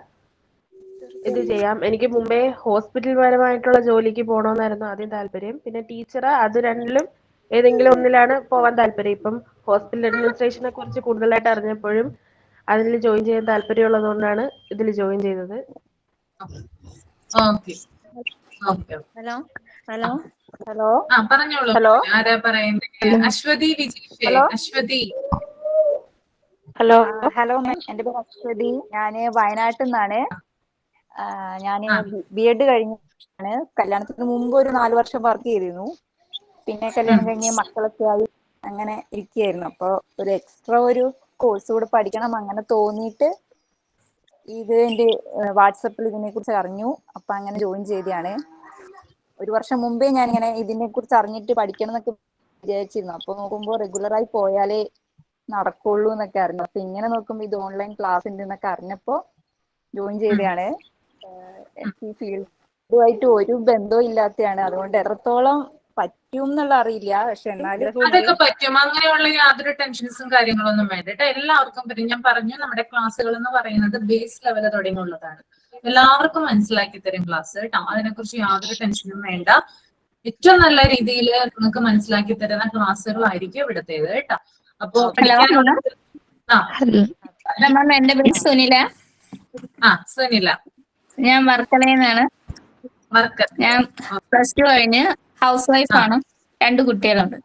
ഇത് ചെയ്യാം. എനിക്ക് മുമ്പേ ഹോസ്പിറ്റൽ പരമായിട്ടുള്ള ജോലിക്ക് പോകണമെന്നായിരുന്നു ആദ്യം താല്പര്യം. പിന്നെ ടീച്ചർ, അത് രണ്ടിലും ഏതെങ്കിലും ഒന്നിലാണ് പോകാൻ താല്പര്യം. ഇപ്പം ഹോസ്പിറ്റൽ അഡ്മിനിസ്ട്രേഷനെ കുറിച്ച് കൂടുതലായിട്ട് അറിഞ്ഞപ്പോഴും അതിൽ ജോയിൻ ചെയ്യാൻ താല്പര്യമുള്ളത് കൊണ്ടാണ് ഇതിൽ ജോയിൻ ചെയ്തത്. ഹലോ ഹലോ ഹലോ പറഞ്ഞോളൂ. ഹലോ. ആരാ പറയുന്നത്? Aswathy Vijeesh. Hello. Aswathy. Hello hello ma'am, എന്റെ പേര് അശ്വതി. ഞാന് വയനാട്ടിൽ നിന്നാണ്. ഞാന് BEd കഴിഞ്ഞാണ്. കല്യാണത്തിന് മുമ്പ് ഒരു 4 വർഷം വർക്ക് ചെയ്തിരുന്നു. പിന്നെ കല്യാണം കഴിഞ്ഞ് മക്കളൊക്കെ ആയി അങ്ങനെ ഇരിക്കുകയായിരുന്നു. അപ്പൊ ഒരു എക്സ്ട്രാ ഒരു കോഴ്സ് കൂടെ പഠിക്കണം അങ്ങനെ തോന്നിയിട്ട് ഇത് എന്റെ വാട്സപ്പിൽ ഇതിനെ കുറിച്ച് അറിഞ്ഞു. അപ്പൊ അങ്ങനെ ജോയിൻ ചെയ്തതാണ്. 1 വർഷം മുമ്പേ ഞാൻ ഇങ്ങനെ ഇതിനെ കുറിച്ച് അറിഞ്ഞിട്ട് പഠിക്കണം എന്നൊക്കെ വിചാരിച്ചിരുന്നു. അപ്പൊ നോക്കുമ്പോ റെഗുലറായി പോയാലേ നടക്കുള്ളൂ എന്നൊക്കെ അറിഞ്ഞു. അപ്പൊ ഇങ്ങനെ നോക്കുമ്പോ ഇത് ഓൺലൈൻ ക്ലാസ് ഉണ്ട് എന്നൊക്കെ അറിഞ്ഞപ്പോ ജോയിൻ ചെയ്തതാണ്. എനിക്ക് ഈ ഫീൽഡുമായിട്ട് ഒരു ബന്ധവും ഇല്ലാത്തതാണ്. അതുകൊണ്ട് എത്രത്തോളം പറ്റും എന്നുള്ള അറിയില്ല. പക്ഷെ എന്നാലും അതൊക്കെ പറ്റും. അങ്ങനെയുള്ള യാതൊരു ടെൻഷൻസും കാര്യങ്ങളൊന്നും വേണ്ട കേട്ടോ. എല്ലാവർക്കും പറ്റും. ഞാൻ പറഞ്ഞു, നമ്മുടെ ക്ലാസ്സുകൾ എന്ന് പറയുന്നത് ബേസ് ലെവൽ തുടങ്ങിയുള്ളതാണ്. എല്ലാവർക്കും മനസ്സിലാക്കി തരും ക്ലാസ് കേട്ടോ. അതിനെക്കുറിച്ച് യാതൊരു ടെൻഷനും വേണ്ട. ഏറ്റവും നല്ല രീതിയിൽ നിങ്ങൾക്ക് മനസ്സിലാക്കി തരുന്ന ക്ലാസ്സുകളായിരിക്കും ഇവിടത്തേത് കേട്ടോ. അപ്പൊ മാം, എന്റെ പേര് സുനില. സുനില. ഞാൻ വർക്കലയിലാണ്. ഞാൻ +2 കഴിഞ്ഞ് ഹൗസ് വൈഫ് ആണ്. 2 കുട്ടികളുണ്ട്.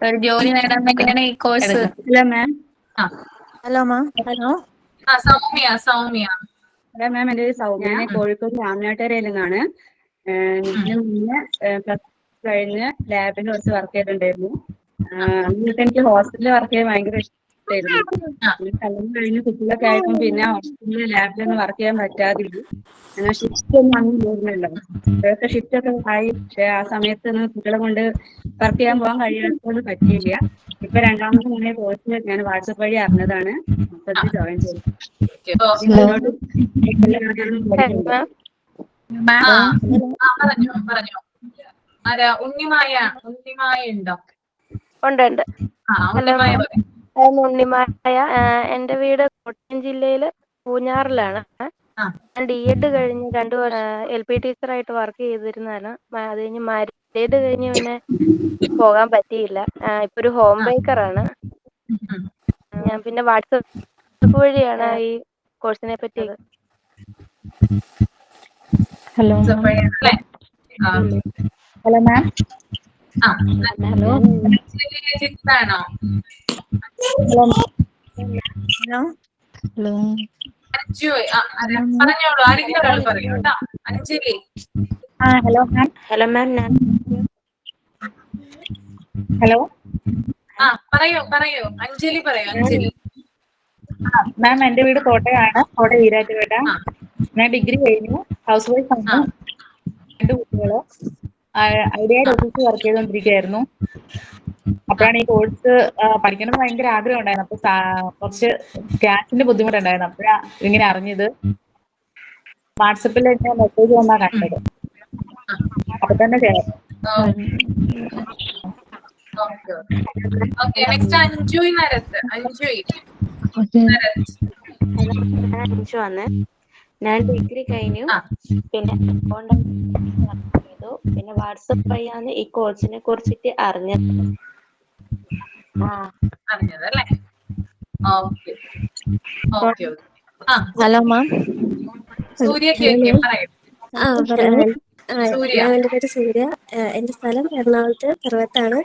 ഒരു ജോലി നേടാൻ വേണ്ടിയാണ് ഈ course. Hello ma'am. Hello ma'am. Hello Soumya. Soumya. Hello ma'am, എൻ്റെ പേര് സൗമ്യ. ഞാൻ കോഴിക്കോട് രാമനാട്ടുകരയിൽ നിന്നാണ്. ഇതിന് മുന്നേ +2 കഴിഞ്ഞ് ലാബിൽ കുറച്ച് വർക്ക് ചെയ്തിട്ടുണ്ടായിരുന്നു. എന്നിട്ട് എനിക്ക് ഹോസ്പിറ്റലിൽ വർക്ക് ചെയ്യാൻ ഭയങ്കര ഇഷ്ടമായിരുന്നു. കല്യാണം കഴിഞ്ഞ് കുട്ടികളൊക്കെ ആയപ്പോൾ പിന്നെ ഹോസ്പിറ്റലിൽ ലാബിലൊന്നും വർക്ക് ചെയ്യാൻ പറ്റാതിരുന്നു. എന്നാൽ ഷിഫ്റ്റ് ഒന്നും അന്ന് പോകുന്നില്ല. ഇതൊക്കെ ഷിഫ്റ്റ് ഒക്കെ ആയി. പക്ഷെ ആ സമയത്ത് കുട്ടികളെ കൊണ്ട് വർക്ക് ചെയ്യാൻ പോകാൻ കഴിയാത്തത് പറ്റിയില്ല. ഇപ്പൊ രണ്ടാമത് മുന്നേ കോഴ്സ് ഞാൻ വാട്സപ്പ് വഴി അറിഞ്ഞതാണ്. അപ്പൊ ജോയിൻ ചെയ്തു. പറഞ്ഞോ. ആരാ? ഉണ്ണിമായ ഉണ്ട്. ഉണ്ടോ? ഉണ്ണിമായ. എന്റെ വീട് കോട്ടയം ജില്ലയില് പൂഞ്ഞാറിലാണ്. ഞാൻ DEd കഴിഞ്ഞ് 2 വർഷം LP ടീച്ചറായിട്ട് വർക്ക് ചെയ്തിരുന്നതാണ്. അത് കഴിഞ്ഞ് മാരീഡ് കഴിഞ്ഞ് പിന്നെ പോകാൻ പറ്റിയില്ല. ഇപ്പൊ ഒരു ഹോം ബേക്കറാണ്. ഞാൻ പിന്നെ വാട്സപ്പ് വഴിയാണ് ഈ കോഴ്സിനെ പറ്റി. Hello hello ma'am. Hello. Hello hello പറഞ്ഞോളൂ. ആരെങ്കിലും ഒരാൾ പറയൂ കേട്ടോ. Anjali. Hello ma'am. Hello ma'am. Hello പറയൂ. അഞ്ജലി പറയൂ. അഞ്ജലി. മാം, എന്റെ വീട് കോട്ടയമാണ്. കോട്ടയം ഈരാറ്റുപേട്ട. ഞാൻ ഡിഗ്രി കഴിഞ്ഞു. ഹൗസ് വൈഫ് ആണ്. 2 കുട്ടികള്. ഐഡിയയുടെ ഓഫീസിൽ വർക്ക് ചെയ്തുകൊണ്ടിരിക്കുകയായിരുന്നു. അപ്പോഴാണ് ഈ കോഴ്സ് പഠിക്കണം ഭയങ്കര ആഗ്രഹം ഉണ്ടായിരുന്നു. അപ്പൊ കുറച്ച് ക്യാഷിന്റെ ബുദ്ധിമുട്ടുണ്ടായിരുന്നു. അപ്പോഴാ ഇങ്ങനെ അറിഞ്ഞത്. വാട്സപ്പിൽ മെസ്സേജ് വന്നാ കണ്ടത്. അപ്പൊ തന്നെ ചേർന്നു. അഞ്ചു ആണ്. ഞാൻ ഡിഗ്രി കഴിഞ്ഞു. പിന്നെ പിന്നെ വാട്സപ്പ് വഴിയാണ് ഈ കോഴ്സിനെ കുറിച്ചിട്ട് അറിഞ്ഞത്. അറിഞ്ഞതല്ലേ? Hello ma'am. എൻ്റെ പേര് സൂര്യ. എൻ്റെ സ്ഥലം എറണാകുളത്ത് പിറവത്താണ്.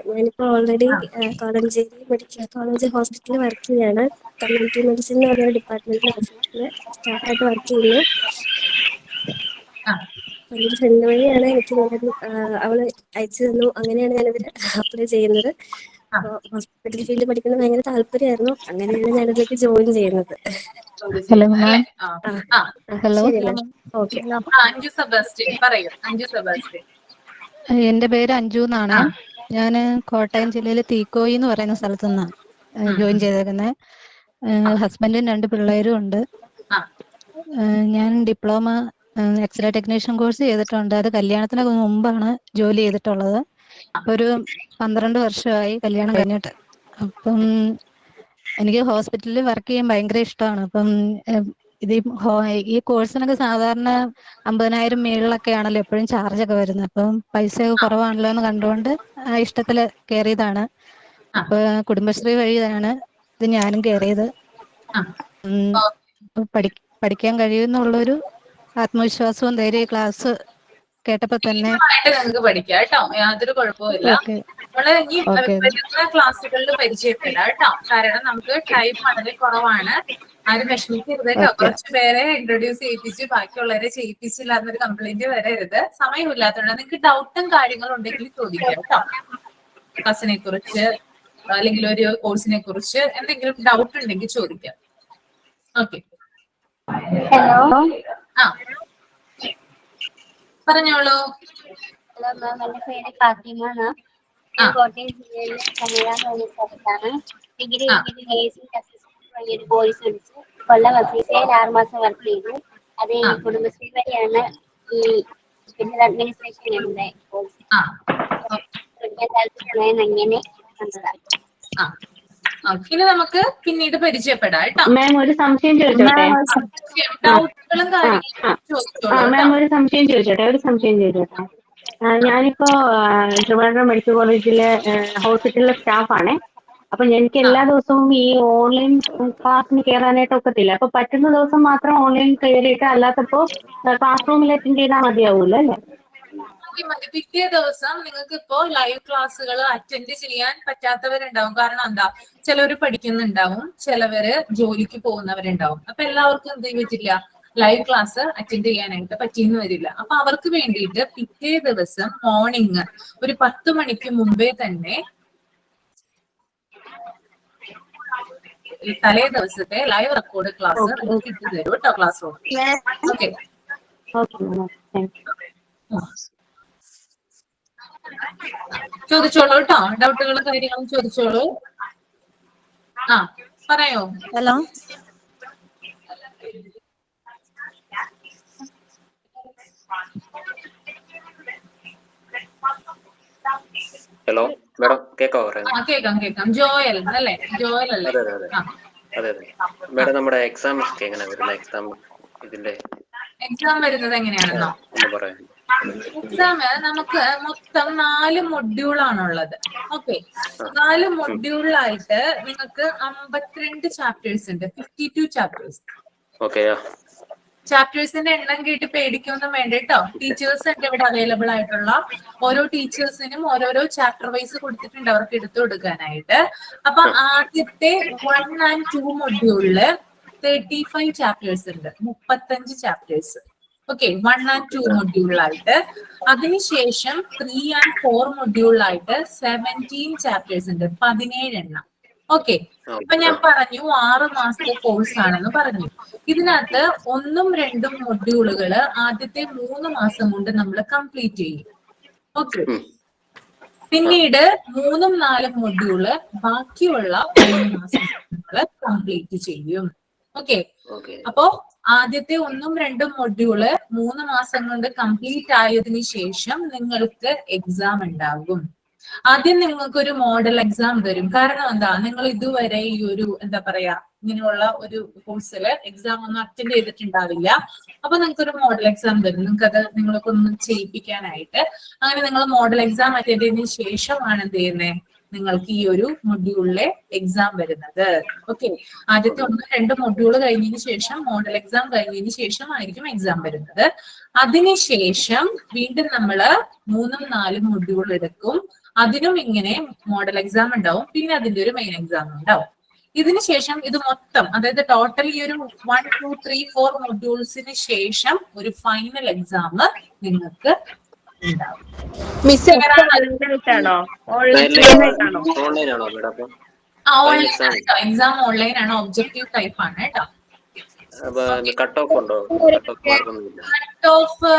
ഞാനിപ്പോൾ ഓൾറെഡി കോളഞ്ചേരി മെഡിക്കൽ കോളേജ് ഹോസ്പിറ്റലിൽ വർക്ക് ചെയ്യാണ്. കമ്മ്യൂണിറ്റി മെഡിസിൻ എന്ന് പറഞ്ഞ ഡിപ്പാർട്ട്മെന്റിൽ സ്റ്റാഫായിട്ട് വർക്ക് ചെയ്യുന്നു. എൻ്റെ ഫ്രണ്ട് വഴിയാണ് എനിക്ക് അവള് അയച്ചു തന്നു. അങ്ങനെയാണ് ഞാനിത് അപ്ലൈ ചെയ്യുന്നത്. അപ്പോൾ ഹോസ്പിറ്റൽ ഫീൽഡ് പഠിക്കുന്നത് ഭയങ്കര താല്പര്യമായിരുന്നു. അങ്ങനെയാണ് ഞാനിതിലേക്ക് ജോയിൻ ചെയ്യുന്നത്. Hello ma'am. ഹലോ ശരി മാം. ഓക്കെ. അഞ്ജു സെബാസ്റ്റ്യൻ പറയൂ. അഞ്ജു സെബാസ്റ്റ്യൻ. എന്റെ പേര് അഞ്ജു എന്നാണ്. ഞാൻ കോട്ടയം ജില്ലയിലെ തീക്കോയി എന്ന് പറയുന്ന സ്ഥലത്തു നിന്നാണ് ജോയിൻ ചെയ്തേക്കുന്നത്. ഹസ്ബൻഡും 2 പിള്ളേരും ഉണ്ട്. ഞാൻ ഡിപ്ലോമ എക്സ്റേ ടെക്നീഷ്യൻ കോഴ്സ് ചെയ്തിട്ടുണ്ട്. അത് കല്യാണത്തിനൊക്കെ മുമ്പാണ് ജോലി ചെയ്തിട്ടുള്ളത്. ഒരു 12 വർഷമായി കല്യാണം കഴിഞ്ഞിട്ട്. അപ്പം എനിക്ക് ഹോസ്പിറ്റലിൽ വർക്ക് ചെയ്യാൻ ഭയങ്കര ഇഷ്ടമാണ്. അപ്പം ഇത് ഈ കോഴ്സിനൊക്കെ സാധാരണ 50,000 മേളിലൊക്കെ ആണല്ലോ എപ്പോഴും ചാർജ് ഒക്കെ വരുന്നത്. അപ്പം പൈസയൊക്കെ കുറവാണല്ലോ എന്ന് കണ്ടുകൊണ്ട് ഇഷ്ടത്തിൽ കയറിയതാണ്. അപ്പൊ കുടുംബശ്രീ വഴിയാണ് ഇത് ഞാനും കയറിയത്. പഠിക്കാൻ കഴിയുമെന്നുള്ളൊരു ആത്മവിശ്വാസവും ധൈര്യ ക്ലാസ് കേട്ടപ്പോ തന്നെ നിങ്ങൾക്ക് പഠിക്കാം കേട്ടോ, യാതൊരു കുഴപ്പമില്ല. നമ്മള് ഈ വരുന്ന ക്ലാസ്സുകളിൽ പരിചയപ്പെടാം കേട്ടോ, കാരണം നമുക്ക് ടൈം വളരെ കുറവാണ്. ആരും വിഷമിക്കരുത് കേട്ടോ. കുറച്ച് പേരെ ഇൻട്രൊഡ്യൂസ് ചെയ്യിപ്പിച്ച് ബാക്കിയുള്ളവരെ ചെയ്യിപ്പിച്ചില്ല എന്നൊരു കംപ്ലൈന്റ് വരരുത്. സമയമില്ലാത്തതുകൊണ്ട് നിങ്ങൾക്ക് ഡൗട്ടും കാര്യങ്ങളും ഉണ്ടെങ്കിൽ ചോദിക്കാം കേട്ടോ. ക്ലാസ്സിനെ കുറിച്ച് അല്ലെങ്കിൽ ഒരു കോഴ്സിനെ കുറിച്ച് എന്തെങ്കിലും ഡൗട്ട് ഉണ്ടെങ്കിൽ ചോദിക്കാം. ഓക്കെ. ഹലോ. പറഞ്ഞോളൂ. ഹലോ മാം, എന്റെ പേര് ഫാത്തിമ എന്നാ. ഞാൻ കോട്ടയം ജില്ലയിലെ കനകാന്ന് പറഞ്ഞ സ്ഥലത്താണ് ഡിഗ്രി നേഴ്സിംഗ് അസിസ്റ്റന്റ് വഴിയൊരു കോഴ്സ് പഠിച്ച് കൊല്ലം അസീസയിൽ 6 മാസം വർക്ക് ചെയ്തു. അത് ഈ കുടുംബശ്രീ വഴിയാണ് ഈ പിന്നെ അഡ്മിനിസ്ട്രേഷൻ ഉണ്ട് കോഴ്സ്. പഠിക്കാൻ താല്പര്യമായിരുന്നു, അങ്ങനെ വന്നതാണ്. ഇനി നമുക്ക് പിന്നീട് പരിചയപ്പെടാം കേട്ടോ. മാം ഒരു സംശയം ചോദിച്ചോട്ടെ? ഡൗട്ടുകളും കാര്യങ്ങളും ചോദിച്ചോളൂ. മാം ഒരു സംശയം ചോദിച്ചോട്ടെ? ഞാനിപ്പോ ട്രിവാൻഡ്രം മെഡിക്കൽ കോളേജിലെ ഹോസ്പിറ്റലിലെ സ്റ്റാഫാണേ. അപ്പൊ എനിക്ക് എല്ലാ ദിവസവും ഈ ഓൺലൈൻ ക്ലാസ്സിന് കയറാനായിട്ട് ഒക്കത്തില്ല. അപ്പൊ പറ്റുന്ന ദിവസം മാത്രം ഓൺലൈൻ കയറിയിട്ട് അല്ലാത്തപ്പോ ക്ലാസ് റൂമിൽ അറ്റൻഡ് ചെയ്താൽ മതിയാവൂല്ലോ അല്ലേ? പിറ്റേ ദിവസം നിങ്ങൾക്ക് ഇപ്പോ ലൈവ് ക്ലാസ്സുകൾ അറ്റൻഡ് ചെയ്യാൻ പറ്റാത്തവരുണ്ടാവും. കാരണം എന്താ, ചിലവര് പഠിക്കുന്നുണ്ടാവും, ചിലവര് ജോലിക്ക് പോകുന്നവരുണ്ടാവും. അപ്പൊ എല്ലാവർക്കും എന്ത് പറ്റില്ല, ലൈവ് ക്ലാസ് അറ്റൻഡ് ചെയ്യാനായിട്ട് പറ്റിയെന്ന് വരില്ല. അപ്പൊ അവർക്ക് വേണ്ടിയിട്ട് പിറ്റേ ദിവസം മോർണിംഗ് ഒരു 10 മണിക്ക് മുമ്പേ തന്നെ തലേ ദിവസത്തെ ലൈവ് റെക്കോർഡ് ക്ലാസ് നിങ്ങൾക്ക് ഇട്ട് തരും കേട്ടോ ക്ലാസ് റൂം. ഓക്കെ. ചോദിച്ചോളൂ കേട്ടോ, ഡൗട്ടുകളും കാര്യങ്ങളും ചോദിച്ചോളൂ. പറയോ. ഹലോ. ഹലോ മാഡം, കേൾക്കാവോ? കേൾക്കാം. ജോയൽ അല്ലേ? ജോയൽ അല്ലേ? അതെ. മാഡം നമ്മുടെ എക്സാം എങ്ങനെ വരുന്നത്? എക്സാം വരുന്നത് എങ്ങനെയാണെന്നോ? ഒന്ന് പറയാം. എക്സാം നമുക്ക് മൊത്തം 4 മൊഡ്യൂളാണുള്ളത്. ഓക്കെ, 4 മൊഡ്യൂളിലായിട്ട് നിങ്ങൾക്ക് 52 ചാപ്റ്റേഴ്സ് ഉണ്ട്. 52 ചാപ്റ്റേഴ്സ്. ചാപ്റ്റേഴ്സിന്റെ എണ്ണം കേട്ട് പേടിക്കൊന്നും വേണ്ട കേട്ടോ. ടീച്ചേഴ്സ് ഉണ്ട് ഇവിടെ അവൈലബിൾ ആയിട്ടുള്ള. ഓരോ ടീച്ചേഴ്സിനും ഓരോരോ ചാപ്റ്റർ വൈസ് കൊടുത്തിട്ടുണ്ട് അവർക്ക് എടുത്തു കൊടുക്കാനായിട്ട്. അപ്പൊ ആദ്യത്തെ 1 and 2 മൊഡ്യൂളില് 35 ചാപ്റ്റേഴ്സ് ഉണ്ട്, 35 ചാപ്റ്റേഴ്സ്. Okay, 1 and 2 മൊഡ്യൂളിലായിട്ട്. അതിനുശേഷം 3 and 4 മൊഡ്യൂളിലായിട്ട് 17 ചാപ്റ്റേഴ്സ് ഉണ്ട്, 17 എണ്ണം. ഓക്കെ, ഇപ്പൊ ഞാൻ പറഞ്ഞു 6 മാസത്തെ കോഴ്സ് ആണെന്ന് പറഞ്ഞു. ഇതിനകത്ത് 1ഉം 2ഉം മൊഡ്യൂളുകള് ആദ്യത്തെ 3 മാസം കൊണ്ട് നമ്മൾ കംപ്ലീറ്റ് ചെയ്യും. ഓക്കെ, പിന്നീട് 3ഉം 4ഉം മൊഡ്യൂള് ബാക്കിയുള്ള 3 മാസം നമ്മൾ കംപ്ലീറ്റ് ചെയ്യും. ഓക്കെ, അപ്പോ ആദ്യത്തെ 1ഉം 2ഉം മൊഡ്യൂള് 3 മാസം കൊണ്ട് കംപ്ലീറ്റ് ആയതിനു ശേഷം നിങ്ങൾക്ക് എക്സാം ഉണ്ടാകും. ആദ്യം നിങ്ങൾക്ക് ഒരു മോഡൽ എക്സാം തരും. കാരണം എന്താ, നിങ്ങൾ ഇതുവരെ ഈ ഒരു എന്താ പറയാ ഇങ്ങനെയുള്ള ഒരു കോഴ്സില് എക്സാം ഒന്നും അറ്റൻഡ് ചെയ്തിട്ടുണ്ടാവില്ല. അപ്പൊ നിങ്ങൾക്ക് ഒരു മോഡൽ എക്സാം തരും, നിങ്ങൾക്ക് അത് നിങ്ങളൊക്കെ ഒന്ന് ചെയ്യിപ്പിക്കാനായിട്ട്. അങ്ങനെ നിങ്ങൾ മോഡൽ എക്സാം അറ്റൻഡ് ചെയ്തതിനു ശേഷമാണ് എന്ത് ചെയ്യുന്നത്, നിങ്ങൾക്ക് ഈ ഒരു മൊഡ്യൂളിലെ എക്സാം വരുന്നത്. ഓക്കെ, ആദ്യത്തെ 1-2 മൊഡ്യൂള് കഴിഞ്ഞതിന് ശേഷം മോഡൽ എക്സാം കഴിഞ്ഞതിന് ശേഷം ആയിരിക്കും എക്സാം വരുന്നത്. അതിനുശേഷം വീണ്ടും നമ്മള് 3ഉം 4ഉം മൊഡ്യൂൾ എടുക്കും. അതിനും ഇങ്ങനെ മോഡൽ എക്സാം ഉണ്ടാവും, പിന്നെ അതിന്റെ ഒരു മെയിൻ എക്സാം ഉണ്ടാവും. ഇതിനുശേഷം ഇത് മൊത്തം, അതായത് ടോട്ടൽ ഈ ഒരു 1, 2, 3, 4 മൊഡ്യൂൾസിന് ശേഷം ഒരു ഫൈനൽ എക്സാം നിങ്ങൾക്ക് ഉണ്ടാവും. മിസ് ആയിട്ടാണോ ഓൺലൈനായിട്ടാണോ? ഓൺലൈൻ ആണോ മേഡം? അപ്പം ഓൺലൈൻ ആണ് കേട്ടോ, എക്സാം ഓൺലൈൻ ആണ്, ഒബ്ജക്റ്റീവ് ടൈപ്പ് ആണ് കേട്ടോ. കട്ട് ഓഫ് ഉണ്ടോ? കട്ട് ഓഫ് മാർക്കൊന്നുമില്ല. കട്ട് ഓഫ്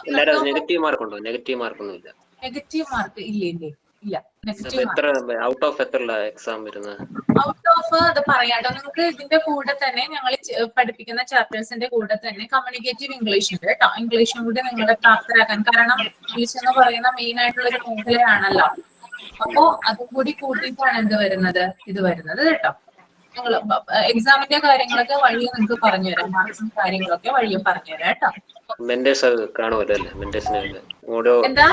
എല്ലാരും നെഗറ്റീവ് മാർക്ക് ഉണ്ടോ? നെഗറ്റീവ് മാർക്കൊന്നും ഇല്ല. നെഗറ്റീവ് മാർക്ക് ഇല്ല. നെഗറ്റീവ് എത്ര ഔട്ട് ഓഫ് എത്ര എക്സാം വരുന്നത്? ഔട്ട് ഓഫ് അത് പറയാട്ടോ. നിങ്ങൾക്ക് ഇതിന്റെ കൂടെ തന്നെ ഞങ്ങൾ പഠിപ്പിക്കുന്ന ചാപ്റ്റേഴ്സിന്റെ കൂടെ തന്നെ കമ്മ്യൂണിക്കേറ്റീവ് ഇംഗ്ലീഷ് ഉണ്ട് കേട്ടോ. ഇംഗ്ലീഷും കൂടി നിങ്ങളെ പ്രാപ്തരാക്കാൻ, കാരണം ഇംഗ്ലീഷ് എന്ന് പറയുന്ന മെയിൻ ആയിട്ടുള്ള ഒരു മേഖലയാണല്ലോ. അപ്പോ അതും കൂടി കൂട്ടിയിട്ടാണ് ഇത് വരുന്നത് കേട്ടോ. നിങ്ങൾ എക്സാമിന്റെ കാര്യങ്ങളൊക്കെ വഴിയെ നിങ്ങൾക്ക് പറഞ്ഞുതരാം, മാർക്സും കാര്യങ്ങളൊക്കെ വഴിയെ പറഞ്ഞുതരാം കേട്ടോ. മെന്റേഴ്സ് കാണുമല്ലോ അല്ലേ? മെന്റേഴ്സിനെ എന്താ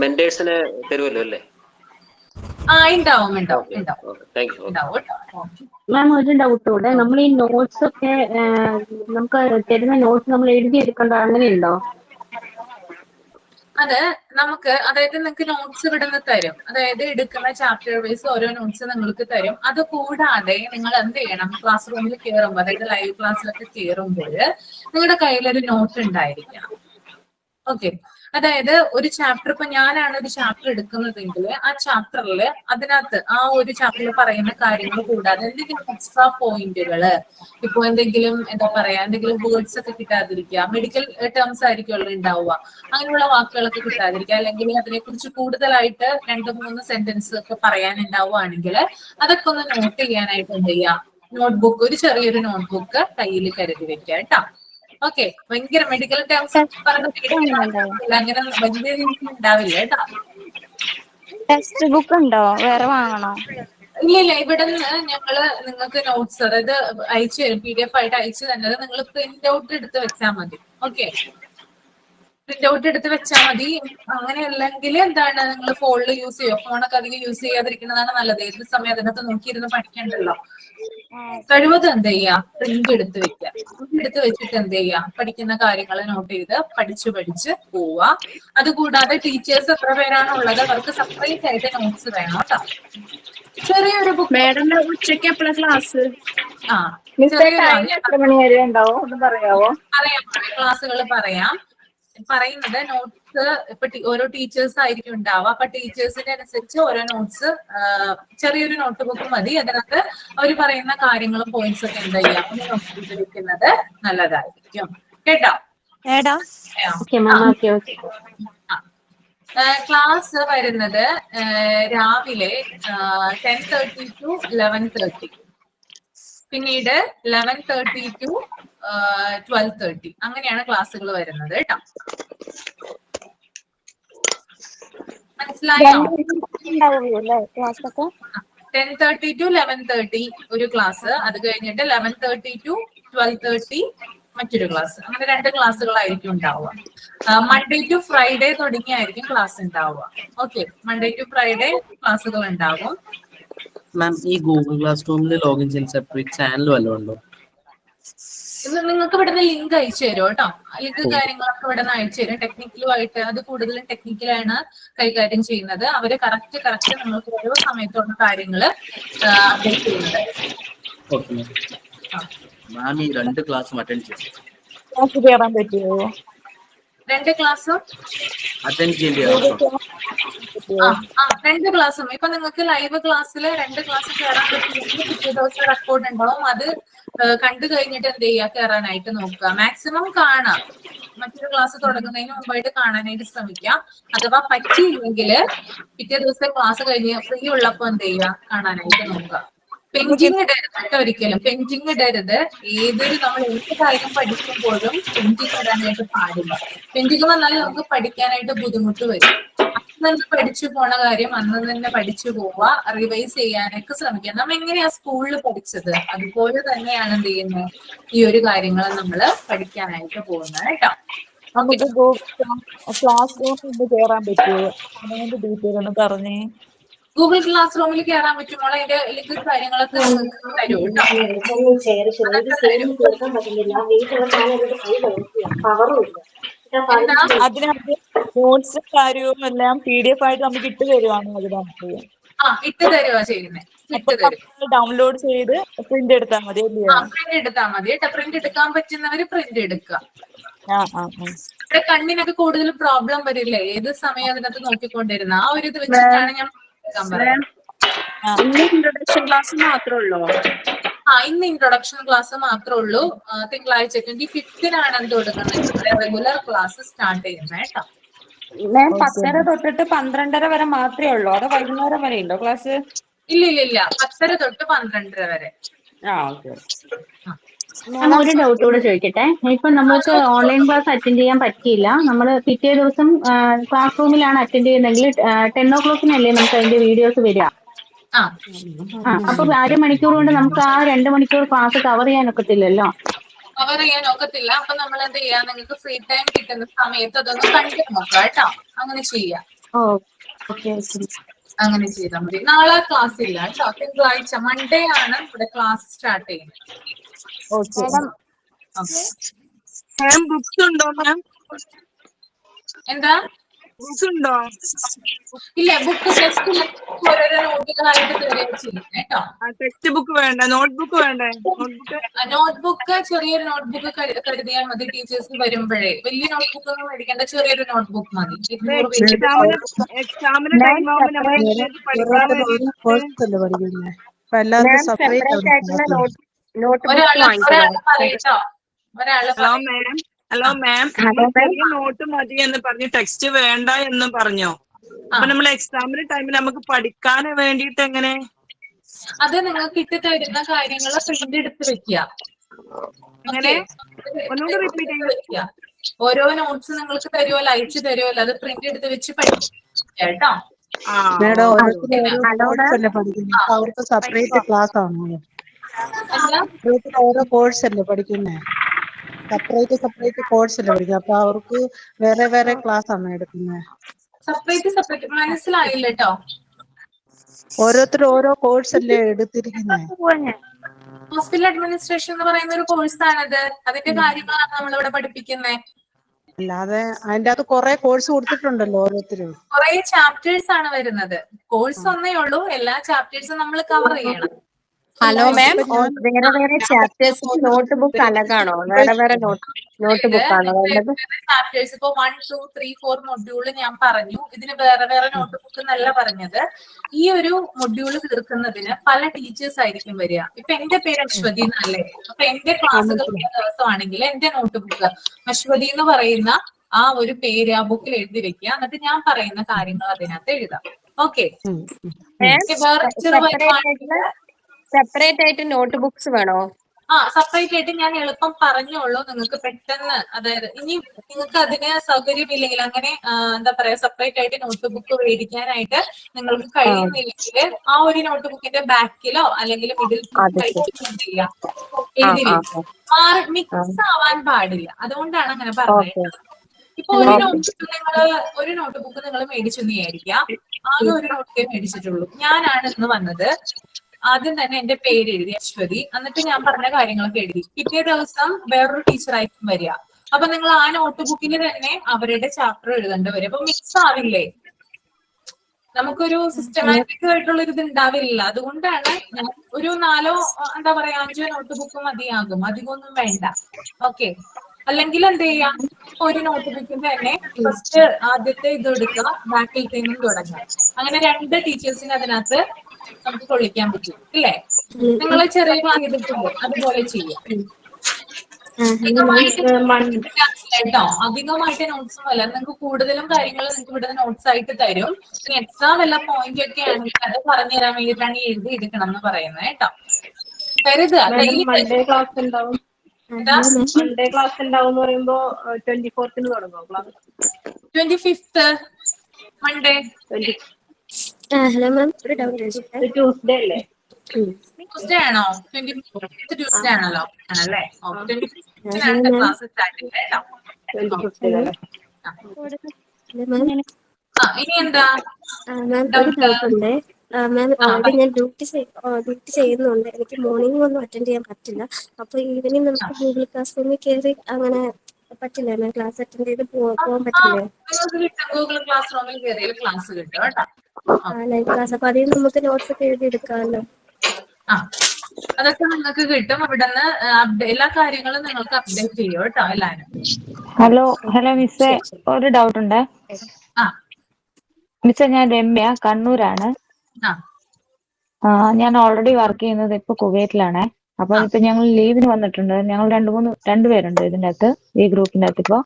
മെന്റേഴ്സിനെ തരുമല്ലോ അല്ലേ? ഉണ്ടാവും. മാം ഒരു ഡൗട്ട് കൂടെ, നമ്മൾ ഈ നോട്ട്സ് ഒക്കെ നമുക്ക് തരുന്ന നോട്ട്സ് നമ്മൾ എഴുതിയെടുക്കണ്ടോ, അങ്ങനെയുണ്ടോ? അത് നമുക്ക്, അതായത് നിങ്ങൾക്ക് നോട്ട്സ് ഇവിടുന്ന് തരും, അതായത് എടുക്കുന്ന ചാപ്റ്റർ വൈസ് ഓരോ നോട്ട്സ് നിങ്ങൾക്ക് തരും. അത് കൂടാതെ നിങ്ങൾ എന്ത് ചെയ്യണം, ക്ലാസ് റൂമിൽ കയറുമ്പോൾ, അതായത് ലൈവ് ക്ലാസ്സിലൊക്കെ കയറുമ്പോൾ നിങ്ങളുടെ കയ്യിലൊരു നോട്ട് ഉണ്ടായിരിക്കണം. ഓക്കെ, അതായത് ഒരു ചാപ്റ്റർ, ഇപ്പൊ ഞാനാണ് ഒരു ചാപ്റ്റർ എടുക്കുന്നതെങ്കിൽ ആ ചാപ്റ്ററിൽ അതിനകത്ത് ആ ഒരു ചാപ്റ്ററിൽ പറയുന്ന കാര്യങ്ങൾ കൂടാതെ എന്തെങ്കിലും എക്സ്ട്രാ പോയിന്റുകള്, ഇപ്പൊ എന്തെങ്കിലും എന്താ പറയാ, എന്തെങ്കിലും വേർഡ്സ് ഒക്കെ കിട്ടാതിരിക്കുക, മെഡിക്കൽ ടേംസ് ആയിരിക്കുമല്ലോ ഉണ്ടാവുക, അങ്ങനെയുള്ള വാക്കുകളൊക്കെ കിട്ടാതിരിക്കുക, അല്ലെങ്കിൽ അതിനെക്കുറിച്ച് കൂടുതലായിട്ട് 2-3 സെന്റൻസ് ഒക്കെ പറയാനുണ്ടാവുകയാണെങ്കിൽ അതൊക്കെ ഒന്ന് നോട്ട് ചെയ്യാനായിട്ട് എന്ത് ചെയ്യുക, നോട്ട്ബുക്ക്, ഒരു ചെറിയൊരു നോട്ട്ബുക്ക് കയ്യിൽ കരുതി വെക്കുക കേട്ടോ. ഓക്കെ, ഭയങ്കര മെഡിക്കൽ ടേംസ് അങ്ങനെ വലിയ രീതിയിൽ ഉണ്ടാവില്ല കേട്ടോ. ടെക്സ്റ്റ് ബുക്ക് ഉണ്ടോ, വേറെ വാങ്ങണോ? ഇല്ല, ഇവിടെ നിന്ന് ഞങ്ങള് നിങ്ങൾക്ക് നോട്ട്സ്, അതായത് അയച്ചു തരും, PDF ആയിട്ട് അയച്ചു തന്നത് നിങ്ങൾ പ്രിന്റ് ഔട്ട് എടുത്ത് വെച്ചാൽ മതി. ഓക്കെ, പ്രിന്റ് ഔട്ട് എടുത്ത് വെച്ചാൽ മതി. അങ്ങനെയല്ലെങ്കിൽ എന്താണ്, നിങ്ങൾ ഫോണിൽ യൂസ് ചെയ്യോ, ഫോണൊക്കെ അധികം യൂസ് ചെയ്യാതിരിക്കുന്നതാണ് നല്ലത്. ഏത് സമയം അതിനകത്ത് നോക്കിയിരുന്ന് പഠിക്കണ്ടല്ലോ. കഴിവതും എന്ത് ചെയ്യുക, പ്രിന്റ് എടുത്ത് വെക്കുക. പ്രിന്റ് എടുത്ത് വെച്ചിട്ട് എന്ത് ചെയ്യുക, പഠിക്കുന്ന കാര്യങ്ങൾ നോട്ട് ചെയ്ത് പഠിച്ച് പോവുക. അതുകൂടാതെ ടീച്ചേഴ്സ് എത്ര പേരാണ് ഉള്ളത് അവർക്ക് സെപ്പറേറ്റ് ആയിട്ട് നോട്ട്സ് വേണം കേട്ടോ. ചെറിയൊരു ബുക്ക്. മേഡം ഉച്ചയ്ക്ക് എപ്പോഴാ ക്ലാസ്? എത്ര മണി വരെ ഉണ്ടാവും ഒന്ന് പറയാവോ? പറയാം, ക്ലാസ്സുകൾ പറയാം. പറയുന്നത് നോട്ട്സ് ഇപ്പൊ ഓരോ ടീച്ചേഴ്സ് ആയിരിക്കും ഉണ്ടാവുക. അപ്പൊ ടീച്ചേഴ്സിന്റെ അനുസരിച്ച് ഓരോ നോട്ട്സ്, ചെറിയൊരു നോട്ട് ബുക്ക് മതി. അതിനകത്ത് അവർ പറയുന്ന കാര്യങ്ങളും പോയിന്റ്സ് ഒക്കെ എന്താ ചെയ്യാക്കുന്നത് നല്ലതായിരിക്കും കേട്ടോ. ക്ലാസ് വരുന്നത് രാവിലെ 10:30 to 11:30, പിന്നീട് 11:30 to 12:30, അങ്ങനെയാണ് ക്ലാസ്സുകൾ വരുന്നത് കേട്ടോ. മനസ്സിലായോ? 10:30 to 11:30 ഒരു ക്ലാസ്, അത് കഴിഞ്ഞിട്ട് 11:30 to 12:30 മറ്റൊരു ക്ലാസ്, അങ്ങനെ 2 ക്ലാസ്സുകളായിരിക്കും ഉണ്ടാവുക. മൺഡേ ടു ഫ്രൈഡേ തുടങ്ങിയായിരിക്കും ക്ലാസ് ഉണ്ടാവുക. ഓക്കെ, മൺഡേ ടു ഫ്രൈഡേ ക്ലാസ്സുകൾ ഉണ്ടാവും. മാം, ഈ ഗൂഗിൾ ക്ലാസ് റൂമിൽ ലോഗിൻ ചെയ്യാൻ സെപ്പറേറ്റ് ചാനൽ വല്ലതും ഉണ്ടോ? നിങ്ങൾക്ക് ഇവിടുന്ന് ലിങ്ക് അയച്ചു തരും കേട്ടോ. ലിങ്ക് കാര്യങ്ങളൊക്കെ ഇവിടെ നിന്ന് അയച്ചു തരും. ടെക്നിക്കലുമായിട്ട്, അത് കൂടുതലും ടെക്നിക്കലാണ് കൈകാര്യം ചെയ്യുന്നത്. അവര് കറക്റ്റ് നിങ്ങൾക്ക് ഓരോ സമയത്തുള്ള കാര്യങ്ങൾ അപ്ഡേറ്റ് ചെയ്യുന്നത്. മാം, ഈ 2 ക്ലാസ്സും അറ്റൻഡ് ചെയ്യും. കയറാൻ പറ്റുമോ? 2 ക്ലാസ്സും അറ്റൻഡ് ചെയ്യേണ്ടി 2 ക്ലാസ്സും. ഇപ്പൊ നിങ്ങൾക്ക് ലൈവ് ക്ലാസ്സിൽ 2 ക്ലാസ് കയറാൻ പറ്റുമെങ്കിൽ പിറ്റേ ദിവസം റെക്കോർഡ് ഉണ്ടാവും. അത് കണ്ടു കഴിഞ്ഞിട്ട് എന്ത് ചെയ്യുക, കയറാനായിട്ട് നോക്കുക. മാക്സിമം കാണാം, മറ്റൊരു ക്ലാസ് തുടങ്ങുന്നതിന് മുമ്പായിട്ട് കാണാനായിട്ട് ശ്രമിക്കാം. അഥവാ പറ്റിയില്ലെങ്കിൽ പിറ്റേ ദിവസം ക്ലാസ് കഴിഞ്ഞ് ഫ്രീ ഉള്ളപ്പോ എന്ത് ചെയ്യുക, കാണാനായിട്ട് നോക്കുക. പെൻഡിങ് ഇടരുത് ഒരിക്കലും, പെൻഡിങ് ഇടരുത്. നമ്മൾ എന്ത് കാര്യം പഠിക്കുമ്പോഴും പെൻഡിങ് ഇടാനായിട്ട് പാടില്ല. പെൻഡിങ് വന്നാൽ നമുക്ക് പഠിക്കാനായിട്ട് ബുദ്ധിമുട്ട് വരും. അന്ന് പഠിച്ചു പോണ കാര്യം അന്ന് തന്നെ പഠിച്ചു പോവുക, റിവൈസ് ചെയ്യാനൊക്കെ ശ്രമിക്കുക. നമ്മൾ എങ്ങനെയാ സ്കൂളിൽ പഠിച്ചത് അതുപോലെ തന്നെയാണ് എന്ത് ചെയ്യുന്നത്, ഈ ഒരു കാര്യങ്ങൾ നമ്മൾ പഠിക്കാനായിട്ട് പോകുന്നത് കേട്ടോ. നമുക്ക് ക്ലാസ് റൂമിൽ കയറാൻ പറ്റുമോ? അതിന്റെ ഡീറ്റെയിൽ ഒന്ന് പറഞ്ഞേ. ഗൂഗിൾ ക്ലാസ് റൂമിൽ കയറാൻ പറ്റുമോ? അതിന്റെ ലിങ്ക് കാര്യങ്ങളൊക്കെ തരും അതിനകത്ത് നോട്ട്സും കാര്യവും എല്ലാം PDF ആയിട്ട് നമുക്ക് ഇട്ട് തരുവാണ് അതിനകത്ത്. ഇട്ട് തരുവാ ചെയ്യുന്നത്. ഡൗൺലോഡ് ചെയ്ത് പ്രിന്റ് എടുത്താൽ മതി. പ്രിന്റ് എടുത്താൽ മതി കേട്ടോ. പ്രിന്റ് എടുക്കാൻ പറ്റുന്നവര് പ്രിന്റ് എടുക്കുക. ഇവിടെ കണ്ണിനൊക്കെ കൂടുതൽ പ്രോബ്ലം വരില്ലേ? ഏത് സമയം അതിനകത്ത് നോക്കിക്കൊണ്ടിരുന്ന ആ ഒരു ഇത് വെച്ചിട്ടാണ് ഞാൻ ഇൻട്രൊഡക്ഷൻ ക്ലാസ് മാത്രമേ ഉള്ളൂ. ഇന്ന് ഇൻട്രൊഡക്ഷൻ ക്ലാസ് മാത്രമേ ഉള്ളൂ. തിങ്കളാഴ്ച 25-നാണ് എന്ത് കൊടുക്കുന്നത് റെഗുലർ ക്ലാസ് സ്റ്റാർട്ട് ചെയ്യുന്നത് കേട്ടോ. മാം 10:30 തൊട്ടിട്ട് 12:30 വരെ മാത്രമേ ഉള്ളൂ. അത് വൈകുന്നേരം വരെ ഉണ്ടോ ക്ലാസ്? ഇല്ല 10:30 തൊട്ട് 12:30 വരെ. ഞാൻ ഒരു ഡൗട്ട് കൂടെ ചോദിക്കട്ടെ. ഇപ്പൊ നമ്മൾക്ക് ഓൺലൈൻ ക്ലാസ് അറ്റൻഡ് ചെയ്യാൻ പറ്റിയില്ല, നമ്മൾ പിറ്റേ ദിവസം ക്ലാസ് റൂമിലാണ് അറ്റൻഡ് ചെയ്യുന്നതെങ്കിൽ 10 o'clock നമുക്ക് അതിന്റെ വീഡിയോസ് വരിക. അപ്പൊ 1/2 മണിക്കൂർ കൊണ്ട് നമുക്ക് ആ 2 മണിക്കൂർ ക്ലാസ് കവർ ചെയ്യാൻ ഒക്കത്തില്ലല്ലോ. കവർ ചെയ്യാൻ ഒക്കത്തില്ല. അപ്പൊ നമ്മൾ എന്ത് ചെയ്യാം, നിങ്ങൾക്ക് ഫ്രീ ടൈം കിട്ടുന്ന സമയത്ത് അതൊന്ന് കണ്ടു നോക്കാം കേട്ടോ. അങ്ങനെ ചെയ്യാം. അങ്ങനെ ചെയ്താൽ മതി. നാളെ ക്ലാസ് ഇല്ല കേട്ടോ. തിങ്കളാഴ്ച മൺഡേ ആണ് ഇവിടെ ക്ലാസ് സ്റ്റാർട്ട് ചെയ്യുന്നത്. ബുക്സ് ഉണ്ടോ മാം? എന്താ ബുക്സ് ഉണ്ടോ? ഇല്ല, ബുക്ക് ടെക്സ്റ്റ് ഓരോരോ നോട്ടുകളായിട്ട് തരിക ചെയ്യും കേട്ടോ. ടെക്സ്റ്റ് ബുക്ക് വേണ്ട, നോട്ട്ബുക്ക് വേണ്ടേ? നോട്ട്ബുക്ക് ചെറിയൊരു നോട്ട്ബുക്ക് കരുതിയാൽ മതി. ടീച്ചേഴ്സ് വരുമ്പോഴേ വലിയ നോട്ട്ബുക്ക് ഒന്നും മേടിക്കേണ്ട, ചെറിയൊരു നോട്ട്ബുക്ക് മതി. 200 എക്സാമിന് ടൈം ആവുമ്പോൾ നമ്മൾ പഠിക്കാൻ ഹലോ മാം, നോട്ട് മതി എന്ന് പറഞ്ഞു, ടെക്സ്റ്റ് വേണ്ട എന്നും പറഞ്ഞു. അപ്പൊ നമ്മൾ എക്സാമിന് ടൈമിൽ നമുക്ക് പഠിക്കാൻ വേണ്ടിട്ട് എങ്ങനെ? അത് നിങ്ങൾക്ക് ഇട്ട് തരുന്ന കാര്യങ്ങൾ പ്രിന്റ് എടുത്ത് വെക്കുക. ഓരോ നോട്ട്സ് നിങ്ങൾക്ക് തരുമല്ലോ, അയച്ചു തരുമല്ലോ, അത് പ്രിന്റ് എടുത്ത് വെച്ച് പഠിക്കും കേട്ടോ. അവർക്ക് സെപ്പറേറ്റ് ക്ലാസ് ആണോ? ഓരോ കോഴ്സ് അല്ലേ പഠിക്കുന്നേ? സെപ്പറേറ്റ് കോഴ്സ് അല്ലേ പഠിക്കുന്നത്? അപ്പൊ അവർക്ക് വേറെ ക്ലാസ് ആണോ എടുക്കുന്നത്? സെപ്പറേറ്റ് മനസ്സിലായില്ല കേട്ടോ. ഓരോരുത്തർ ഓരോ കോഴ്സ് അല്ലേ എടുത്തിരിക്കുന്നത്? ഹോസ്പിറ്റൽ അഡ്മിനിസ്ട്രേഷൻ എന്ന് പറയുന്ന ഒരു കോഴ്സാണത്. അതിന്റെ കാര്യങ്ങളാണ് നമ്മളിവിടെ പഠിപ്പിക്കുന്നത്. അല്ലാതെ അതിന്റെ അകത്ത് കുറെ കോഴ്സ് കൊടുത്തിട്ടുണ്ടല്ലോ ഓരോരുത്തരും. കുറെ ചാപ്റ്റേഴ്സ് ആണ് വരുന്നത്. കോഴ്സ് ഒന്നേ ഉള്ളൂ, എല്ലാ ചാപ്റ്റേഴ്സും നമ്മൾ കവർ ചെയ്യണം. ഹലോ മാം, വേറെ ചാപ്റ്റേഴ്സ് നോട്ട് ബുക്ക് അലകാണോ? വേറെ നോട്ട് ബുക്ക് ആണോ വേണ്ടത്? ചാപ്റ്റേഴ്സ് ഇപ്പൊ 1, 2, 3, 4 മൊഡ്യൂള് ഞാൻ പറഞ്ഞു. ഇതിന് വേറെ നോട്ട് ബുക്ക് എന്നല്ല പറഞ്ഞത്. ഈ ഒരു മൊഡ്യൂള് തീർക്കുന്നതിന് പല ടീച്ചേഴ്സ് ആയിരിക്കും വരിക. ഇപ്പൊ എന്റെ പേര് അശ്വതി എന്നല്ലേ. അപ്പൊ എന്റെ ക്ലാസ്സുകൾ ദിവസമാണെങ്കിൽ എന്റെ നോട്ട് ബുക്ക് അശ്വതി എന്ന് പറയുന്ന ആ ഒരു പേര് ആ ബുക്കിൽ എഴുതി വെക്കുക. എന്നിട്ട് ഞാൻ പറയുന്ന കാര്യങ്ങൾ അതിനകത്ത് എഴുതാം. ഓക്കെ. സെപ്പറേറ്റ് ആയിട്ട് നോട്ട് ബുക്സ് വേണോ? സെപ്പറേറ്റ് ആയിട്ട് ഞാൻ എളുപ്പം പറഞ്ഞോളൂ, നിങ്ങൾക്ക് പെട്ടെന്ന്. അതായത് ഇനി നിങ്ങൾക്ക് അതിന് സൗകര്യമില്ലെങ്കിൽ അങ്ങനെ എന്താ പറയാ, സെപ്പറേറ്റ് ആയിട്ട് നോട്ട് ബുക്ക് മേടിക്കാനായിട്ട് നിങ്ങൾക്ക് കഴിയുന്നില്ലെങ്കിൽ ആ ഒരു നോട്ട് ബുക്കിന്റെ ബാക്കിലോ അല്ലെങ്കിൽ മിഡിൽ എഴുതി മിക്സ് ആവാൻ പാടില്ല. അതുകൊണ്ടാണ് അങ്ങനെ പറഞ്ഞത്. ഇപ്പൊ ഒരു നോട്ട് ബുക്ക് നിങ്ങൾ മേടിച്ചെന്ന് വിചാരിക്കാം. ആകെ ഒരു നോട്ടേ മേടിച്ചിട്ടുള്ളൂ. ഞാനാണ് ഇന്ന് വന്നത്. ആദ്യം തന്നെ എന്റെ പേര് എഴുതി അശ്വതി, എന്നിട്ട് ഞാൻ പറഞ്ഞ കാര്യങ്ങളൊക്കെ എഴുതി. പിറ്റേ ദിവസം വേറൊരു ടീച്ചറായിരിക്കും വരിക. അപ്പൊ നിങ്ങൾ ആ നോട്ട് ബുക്കിന് തന്നെ അവരുടെ ചാപ്റ്റർ എഴുതേണ്ടി വരും. അപ്പൊ മിക്സ് ആവില്ലേ? നമുക്കൊരു സിസ്റ്റമാറ്റിക് ആയിട്ടുള്ള ഒരു ഇത് ഉണ്ടാവില്ല. അതുകൊണ്ടാണ് ഞാൻ ഒരു 4 എന്താ പറയാ 5 നോട്ട് ബുക്ക് മതിയാകും, അധികമൊന്നും വേണ്ട. ഓക്കെ. അല്ലെങ്കിൽ എന്ത് ചെയ്യാം, ഒരു നോട്ട് ബുക്കിന്റെ തന്നെ ഫസ്റ്റ് ആദ്യത്തെ ഇത് എടുക്കുക, ബാക്കിലത്തെ നിന്നും തുടങ്ങാം. അങ്ങനെ 2 ടീച്ചേഴ്സിന് അതിനകത്ത് നമുക്ക് കൊള്ളിക്കാൻ പറ്റും ഇല്ലേ? നിങ്ങളെ ചെറിയ ക്ലാസ് ചെയ്തിട്ടുണ്ട്, അതുപോലെ ചെയ്യാം. കേട്ടോ, അധികമായിട്ട് നോട്ട്സും അല്ല, നിങ്ങൾക്ക് കൂടുതലും കാര്യങ്ങൾ നിങ്ങൾക്ക് ഇവിടെ നോട്ട്സ് ആയിട്ട് തരും. എക്സാം വല്ല പോയിന്റ് ഒക്കെ ആണെങ്കിൽ അത് പറഞ്ഞു തരാൻ വേണ്ടിയിട്ടാണ് ഈ എഴുതി എടുക്കണം എന്ന് പറയുന്നത് കേട്ടോ. കരുതുക. മൺഡേ ക്ലാസ് ഉണ്ടാവും. മൺഡേ ക്ലാസ് ഉണ്ടാവും എന്ന് പറയുമ്പോ 24th തുടങ്ങും class. 25th Monday. Hello ma'am, ഒരു ഡൗട്ട്. ട്യൂസ്ഡേ അല്ലേ? ട്യൂസ്ഡേ ആണോ? 25th ട്യൂസ്ഡേ ആണല്ലോ. ആണല്ലേ? 25th ക്ലാസ് സ്റ്റാർട്ട് ചെയ്യാം. ഇനി എന്താ ഡൗട്ടുണ്ട് മാം? ഓൾറെഡി ഞാൻ ഡ്യൂട്ടി ചെയ്യുന്നുണ്ട്. എനിക്ക് മോർണിംഗ് ഒന്നും അറ്റൻഡ് ചെയ്യാൻ പറ്റില്ല. അപ്പൊ ഈവനിങ് നമുക്ക് ഗൂഗിൾ ക്ലാസ് റൂമിൽ കയറി അങ്ങനെ പറ്റില്ല മാം? ക്ലാസ് അറ്റൻഡ് ചെയ്ത് പോകാൻ പറ്റില്ലേ? ഗൂഗിൾ ക്ലാസ് റൂമിൽ കയറിയാൽ ക്ലാസ് കിട്ടും കേട്ടോ. Live class. അപ്പൊ അതിൽ നമുക്ക് നോട്ട്സ് ഒക്കെ എഴുതി എടുക്കാമല്ലോ. അതൊക്കെ നിങ്ങൾക്ക് കിട്ടും. ഇവിടുന്ന് എല്ലാ കാര്യങ്ങളും നിങ്ങൾക്ക് അപ്ഡേറ്റ് ചെയ്യും കേട്ടോ എല്ലാരും. ഹലോ മിസ്സേ, ഒരു ഡൗട്ട് ഉണ്ട്. മിസ്സേ, ഞാൻ രമ്യ, കണ്ണൂരാണ്. ഞാൻ ഓൾറെഡി വർക്ക് ചെയ്യുന്നത് ഇപ്പൊ കുവൈറ്റിലാണ്. അപ്പൊ ഇപ്പൊ ഞങ്ങൾ ലീവിന് വന്നിട്ടുണ്ട്. ഞങ്ങൾ രണ്ടുപേരുണ്ട് ഇതിന്റെ അകത്ത്, ഈ ഗ്രൂപ്പിന്റെ അകത്ത് ഇപ്പൊ.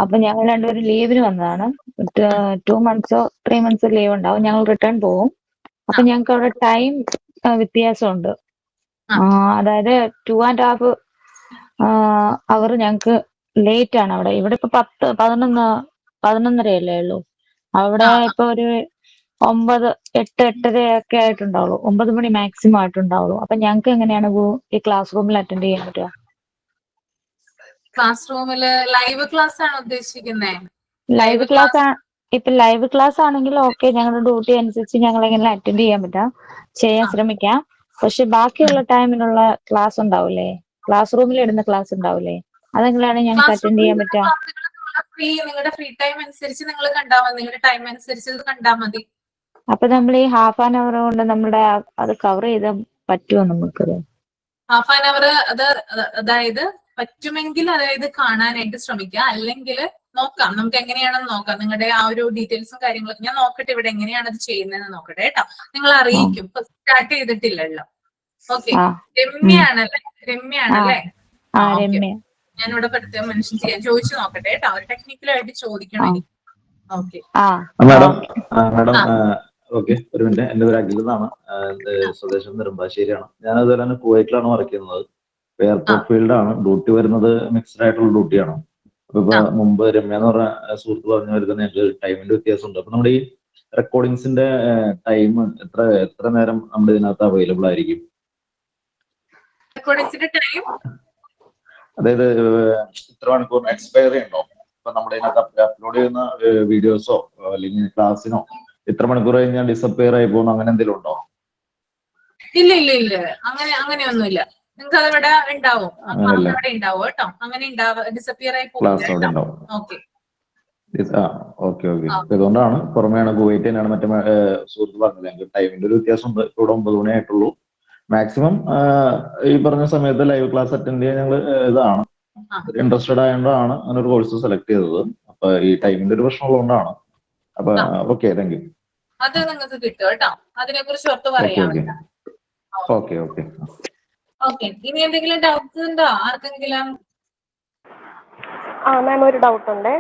അപ്പൊ ഞങ്ങൾ രണ്ടുപേരും ലീവിന് വന്നതാണ്. 2 months 3 months ലീവ് ഉണ്ടാവും. ഞങ്ങൾ റിട്ടേൺ പോകും. അപ്പൊ ഞങ്ങൾക്ക് അവിടെ ടൈം വ്യത്യാസമുണ്ട്. അതായത് 2.5 അവർ ഞങ്ങൾക്ക് ലേറ്റ് ആണ് അവിടെ. ഇവിടെ ഇപ്പൊ 11:30 ഉള്ളൂ. അവിടെ ഇപ്പൊ ഒരു 9, 8, 8:30 ഒക്കെ ആയിട്ടുണ്ടാവുള്ളൂ. 9 മണി മാക്സിമം ആയിട്ടുണ്ടാവുള്ളൂ. അപ്പൊ ഞങ്ങൾക്ക് എങ്ങനെയാണ് ഈ ക്ലാസ് റൂമിൽ അറ്റൻഡ് ചെയ്യാൻ പറ്റുക? ക്ലാസ് റൂമില് ലൈവ് ക്ലാസ് ആണ് ഉദ്ദേശിക്കുന്നത്? ലൈവ് ക്ലാസ് ആണെങ്കിൽ ഓക്കെ, ഞങ്ങളുടെ ഡ്യൂട്ടി അനുസരിച്ച് ഞങ്ങൾ എങ്ങനെ അറ്റൻഡ് ചെയ്യാൻ ശ്രമിക്കാം. പക്ഷെ ബാക്കിയുള്ള ടൈമിനുള്ള ക്ലാസ് ഉണ്ടാവില്ലേ? ക്ലാസ് റൂമിൽ ഇടുന്ന ക്ലാസ് ഉണ്ടാവില്ലേ? അതെങ്ങനെയാണ് ഞങ്ങൾക്ക് അറ്റൻഡ് ചെയ്യാൻ പറ്റുക? നിങ്ങളുടെ ഫ്രീ ടൈം അനുസരിച്ച് നിങ്ങൾ കണ്ടാൽ മതി. നിങ്ങളുടെ ടൈം അനുസരിച്ച് കണ്ടാൽ മതി. അപ്പൊ നമ്മൾ ഈ ½ an hour കൊണ്ട് നമ്മുടെ അത് കവർ ചെയ്താൽ പറ്റുമോ നമുക്കത്? ½ an hour അതായത് പറ്റുമെങ്കിൽ അതായത് കാണാനായിട്ട് ശ്രമിക്കുക. അല്ലെങ്കിൽ നോക്കാം, നമുക്ക് എങ്ങനെയാണെന്ന് നോക്കാം. നിങ്ങളുടെ ആ ഒരു ഡീറ്റെയിൽസും കാര്യങ്ങളൊക്കെ ഞാൻ നോക്കട്ടെ, ഇവിടെ എങ്ങനെയാണ് അത് ചെയ്യുന്നതെന്ന് നോക്കട്ടെ കേട്ടോ. നിങ്ങൾ അറിയിക്കും. ഇപ്പൊ സ്റ്റാർട്ട് ചെയ്തിട്ടില്ലല്ലോ. ഓക്കെ, രമ്യാണല്ലേ? ഞാനിവിടെ പ്രത്യേകം മെൻഷൻ ചെയ്യാൻ ചോദിച്ചു നോക്കട്ടെ കേട്ടോ. അവർ ടെക്നിക്കലായിട്ട് ചോദിക്കണം. ഓക്കെ മാഡം, ഓക്കെ, ഒരു മിനിറ്റ്. എന്റെ പേര് അഖിൽ എന്നാണ്. സ്വദേശം നെടുമ്പാശ്ശേരിയാണ്. ഞാൻ അതുപോലെ തന്നെ കുവൈറ്റിലാണ് വർക്ക് ചെയ്യുന്നത്. എയർപോർട്ട് ഫീൽഡാണ്. ഡ്യൂട്ടി വരുന്നത് മിക്സ്ഡ് ആയിട്ടുള്ള ഡ്യൂട്ടിയാണ്. അപ്പൊ ഇപ്പൊ മുമ്പ് രമ്യ എന്ന് പറഞ്ഞ സുഹൃത്ത് പറഞ്ഞ പോലെ തന്നെ ഞങ്ങൾക്ക് ടൈമിന്റെ വ്യത്യാസമുണ്ട്. അപ്പൊ നമ്മുടെ ഈ റെക്കോർഡിങ്സിന്റെ ടൈം എത്ര നേരം നമ്മുടെ ഇതിനകത്ത് അവൈലബിൾ ആയിരിക്കും? അതായത് ഇത്ര മണിക്കൂറിന് എക്സ്പയറി ഉണ്ടോ? ഇപ്പൊ നമ്മുടെ ഇതിനകത്ത് അപ്ലോഡ് ചെയ്യുന്ന വീഡിയോസോ അല്ലെങ്കിൽ ക്ലാസ്സിനോ ഇത്ര മണിക്കൂർ കഴിഞ്ഞാൽ ഡിസപ്പിയർ ആയി പോകുന്നു, അങ്ങനെ എന്തെങ്കിലും ഉണ്ടോ? ഇല്ല, അങ്ങനെയൊന്നുമില്ല. നിങ്ങൾക്ക് അതിവിടെ ഉണ്ടാവും. അവിടെ ഉണ്ടാവും കേട്ടോ. അങ്ങനെ ഡിസപ്പിയർ ആയി പോകും. ഓക്കെ. ഇതുകൊണ്ടാണ് പുറമെയാണ് കുവൈറ്റ് തന്നെയാണ് മറ്റേ സുഹൃത്ത് പറഞ്ഞത്. ഞങ്ങൾക്ക് ടൈമിന്റെ ഒരു വ്യത്യാസം ഉണ്ട്. ഇവിടെ 9 മണി ആയിട്ടുള്ളൂ. മാക്സിമം ഈ പറഞ്ഞ സമയത്ത് ലൈവ് ക്ലാസ് അറ്റൻഡ് ചെയ്യാൻ ഞങ്ങൾ ഇതാണ് ഇൻട്രസ്റ്റഡ് ആയതുകൊണ്ടാണ് അങ്ങനെ ഒരു കോഴ്സ് സെലക്ട് ചെയ്തത്. അപ്പൊ ഈ ടൈമിന്റെ ഒരു പ്രശ്നം ഉള്ളതുകൊണ്ടാണ്. അപ്പൊ ഓക്കെ, താങ്ക് യു. അത് നിങ്ങൾക്ക് കിട്ടും കേട്ടോ. അതിനെ കുറിച്ച് ഓർത്ത് പറയാം. ഓക്കെ, ഇനി എന്തെങ്കിലും ഡൗട്ട്സ് ഉണ്ടോ ആർക്കെങ്കിലും? മാം, ഒരു ഡൗട്ട് ഉണ്ട്.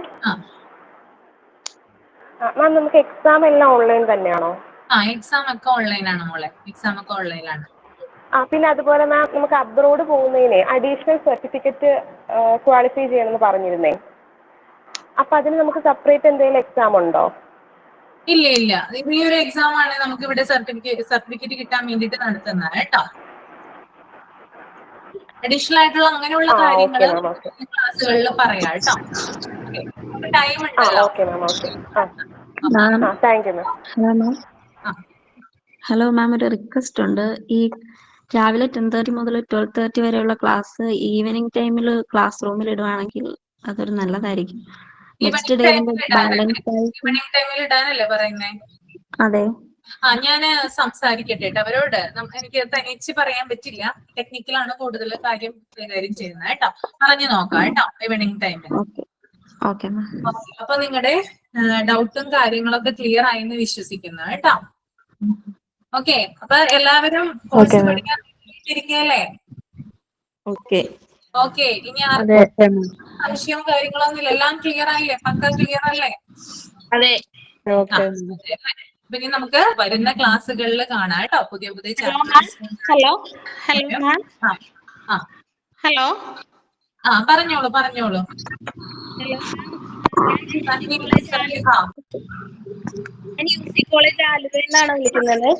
മാം, നമുക്ക് എക്സാം എല്ലാം ഓൺലൈൻ തന്നെയാണോ? എക്സാം ഒക്കെ ഓൺലൈൻ ആണ് മോളെ. എക്സാം ഒക്കെ ഓൺലൈനാണ്. പിന്നെ അതുപോലെ മാം, നമുക്ക് അബ്രോഡ് പോകുന്നതിന് അഡീഷണൽ സർട്ടിഫിക്കറ്റ് ക്വാളിഫൈ ചെയ്യണമെന്ന് പറഞ്ഞിരുന്നേ. അപ്പൊ അതിന് നമുക്ക് സെപ്പറേറ്റ് എന്തെങ്കിലും എക്സാം ഉണ്ടോ? ഇല്ല. ഈ ഒരു എക്സാം ആണ് നമുക്ക് ഇവിടെ സർട്ടിഫിക്കറ്റ് കിട്ടാൻ വേണ്ടിട്ട് നടത്തുന്നത് കേട്ടോ. അഡീഷണൽ ആയിട്ടുള്ള അങ്ങനെയുള്ള കാര്യങ്ങൾ ക്ലാസ്സുകളിൽ പറയാം കേട്ടോ. ടൈം ഉണ്ടല്ലോ. ഹലോ മാം, ഒരു റിക്വസ്റ്റ് ഉണ്ട്. ഈ രാവിലെ 10:30 മുതൽ 12:30 വരെയുള്ള ക്ലാസ് ഈവനിങ് ടൈമിൽ ക്ലാസ് റൂമിൽ ഇടുവാണെങ്കിൽ അതൊരു നല്ലതായിരിക്കും. നെക്സ്റ്റ് ഡേ ഈവനിങ് ടൈമിൽ ഇടാനല്ലേ പറയുന്നേ? അതെ. ഞാന് സംസാരിക്കട്ടെ അവരോട്. എനിക്ക് തനിച്ച് പറയാൻ പറ്റില്ല. ടെക്നിക്കലാണ് കൂടുതൽ കാര്യം കൈകാര്യം ചെയ്യുന്നത് കേട്ടോ. പറഞ്ഞു നോക്കാം കേട്ടോ ഈവനിങ് ടൈമിൽ. അപ്പൊ നിങ്ങളുടെ ഡൗട്ടും കാര്യങ്ങളൊക്കെ ക്ലിയർ ആയെന്ന് വിശ്വസിക്കുന്നു കേട്ടോ. ഓക്കെ, അപ്പൊ എല്ലാവരും കോഴ്സ് പഠിക്കാൻ ഇരിക്കല്ലേ? ഓക്കെ, ഇനി ആർക്കും സംശയവും കാര്യങ്ങളൊന്നുമില്ല. എല്ലാം ക്ലിയർ ആയില്ലേ? പക്ക ക്ലിയർ അല്ലേ? അതെ. പിന്നെ നമുക്ക് വരുന്ന ക്ലാസ്സുകളിൽ കാണാം കേട്ടോ. പുതിയ ഹലോ പറഞ്ഞോളൂ. ഞാൻ യുസി കോളേജ് ആലുവയിൽ നിന്നാണ് വിളിക്കുന്നത്.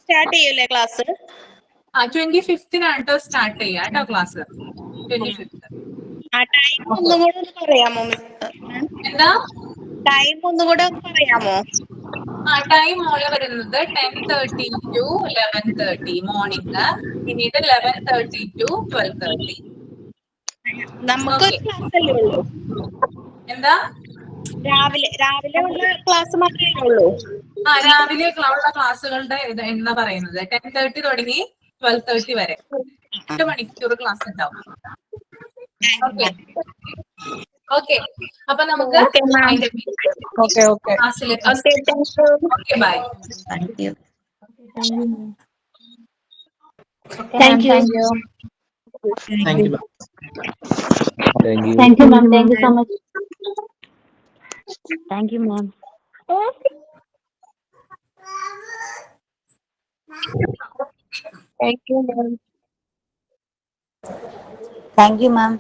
സ്റ്റാർട്ട് ചെയ്യൂലേ ക്ലാസ്? 25th സ്റ്റാർട്ട് ചെയ്യാം കേട്ടോ ക്ലാസ്. 25th. ടൈം ഒന്നും കൂടെ പറയാമോ? എന്താ ടൈം ഒന്നും കൂടെ പറയാമോ? ടൈം മോളെ വരുന്നത് 10:30 to 11:30 മോർണിംഗ്. പിന്നീട് 11:30 to 12:30. നമുക്ക് ക്ലാസ് അല്ലേ ഉള്ളൂ? എന്താ? രാവിലെ ഉള്ള ക്ലാസ് മാത്രമേ ഉള്ളൂ? രാവിലെ ഉള്ള ക്ലാസ്സുകളുടെ എന്നാ പറയുന്നത് 10:30 തുടങ്ങി 12:30 വരെ 8 മണിക്കൂർ ക്ലാസ് ഉണ്ടാവും. ഓക്കെ, അപ്പൊ നമുക്ക് ക്ലാസ്സിലേക്ക് by. Thank you. Thank you, ma'am. Thank you, ma'am. Thank you so much. Thank you, ma'am. Thank you, ma'am. Thank you, ma'am.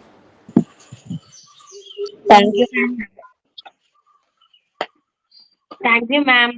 Thank you, ma'am. Thank you, ma'am.